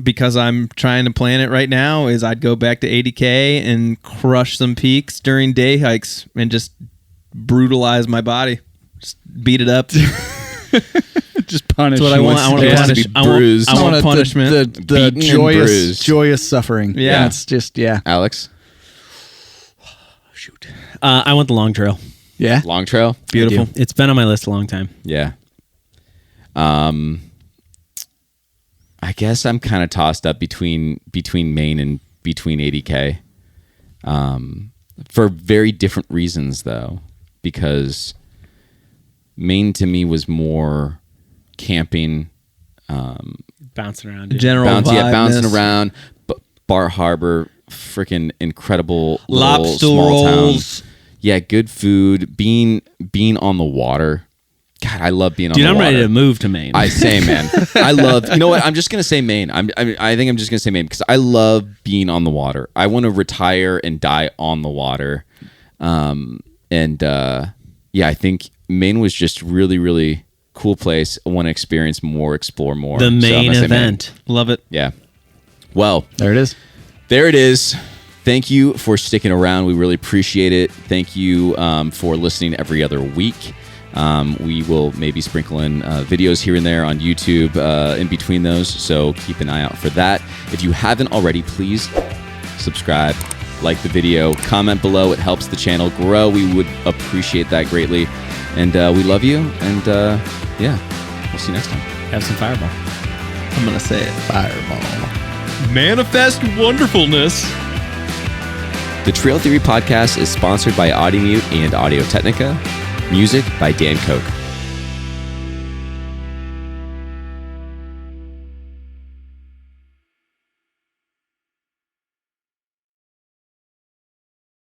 because I'm trying to plan it right now, is I'd go back to 80K and crush some peaks during day hikes and just brutalize my body, just beat it up. Just punish. That's what I want. I want to punish. I want punishment. The joyous suffering. Yeah. It's just Alex, Shoot. I want the long trail. Yeah. long trail, Beautiful. It's been on my list a long time. yeah. I guess I'm kind of tossed up between Maine and between 80K, for very different reasons though, because Maine to me was more camping, Bouncing around. Dude. General bouncing vibeness. around, Bar Harbor, freaking incredible little Lobster small rolls. town. Yeah, good food, being on the water. God, I love being on Dude, the I'm water. ready to move to Maine. I say, man, I love. You know what? I'm just gonna say Maine. I think I'm just gonna say Maine because I love being on the water. I want to retire and die on the water, yeah, I think Maine was just really, really cool place. I want to experience more, explore more. the So I'm main gonna say Maine. event. Love it. Yeah. Well, There it is. there it is. Thank you for sticking around. We really appreciate it. Thank you for listening every other week. We will maybe sprinkle in videos here and there on YouTube in between those, so keep an eye out for that. If you haven't already, please subscribe, like the video, comment below. It helps the channel grow. We would appreciate that greatly. And we love you. And yeah, we'll see you next time. Have some Fireball. I'm going to say it. Fireball. Manifest wonderfulness. The Trail Theory Podcast is sponsored by Audimute and Audio Technica. Music by Dan Koch.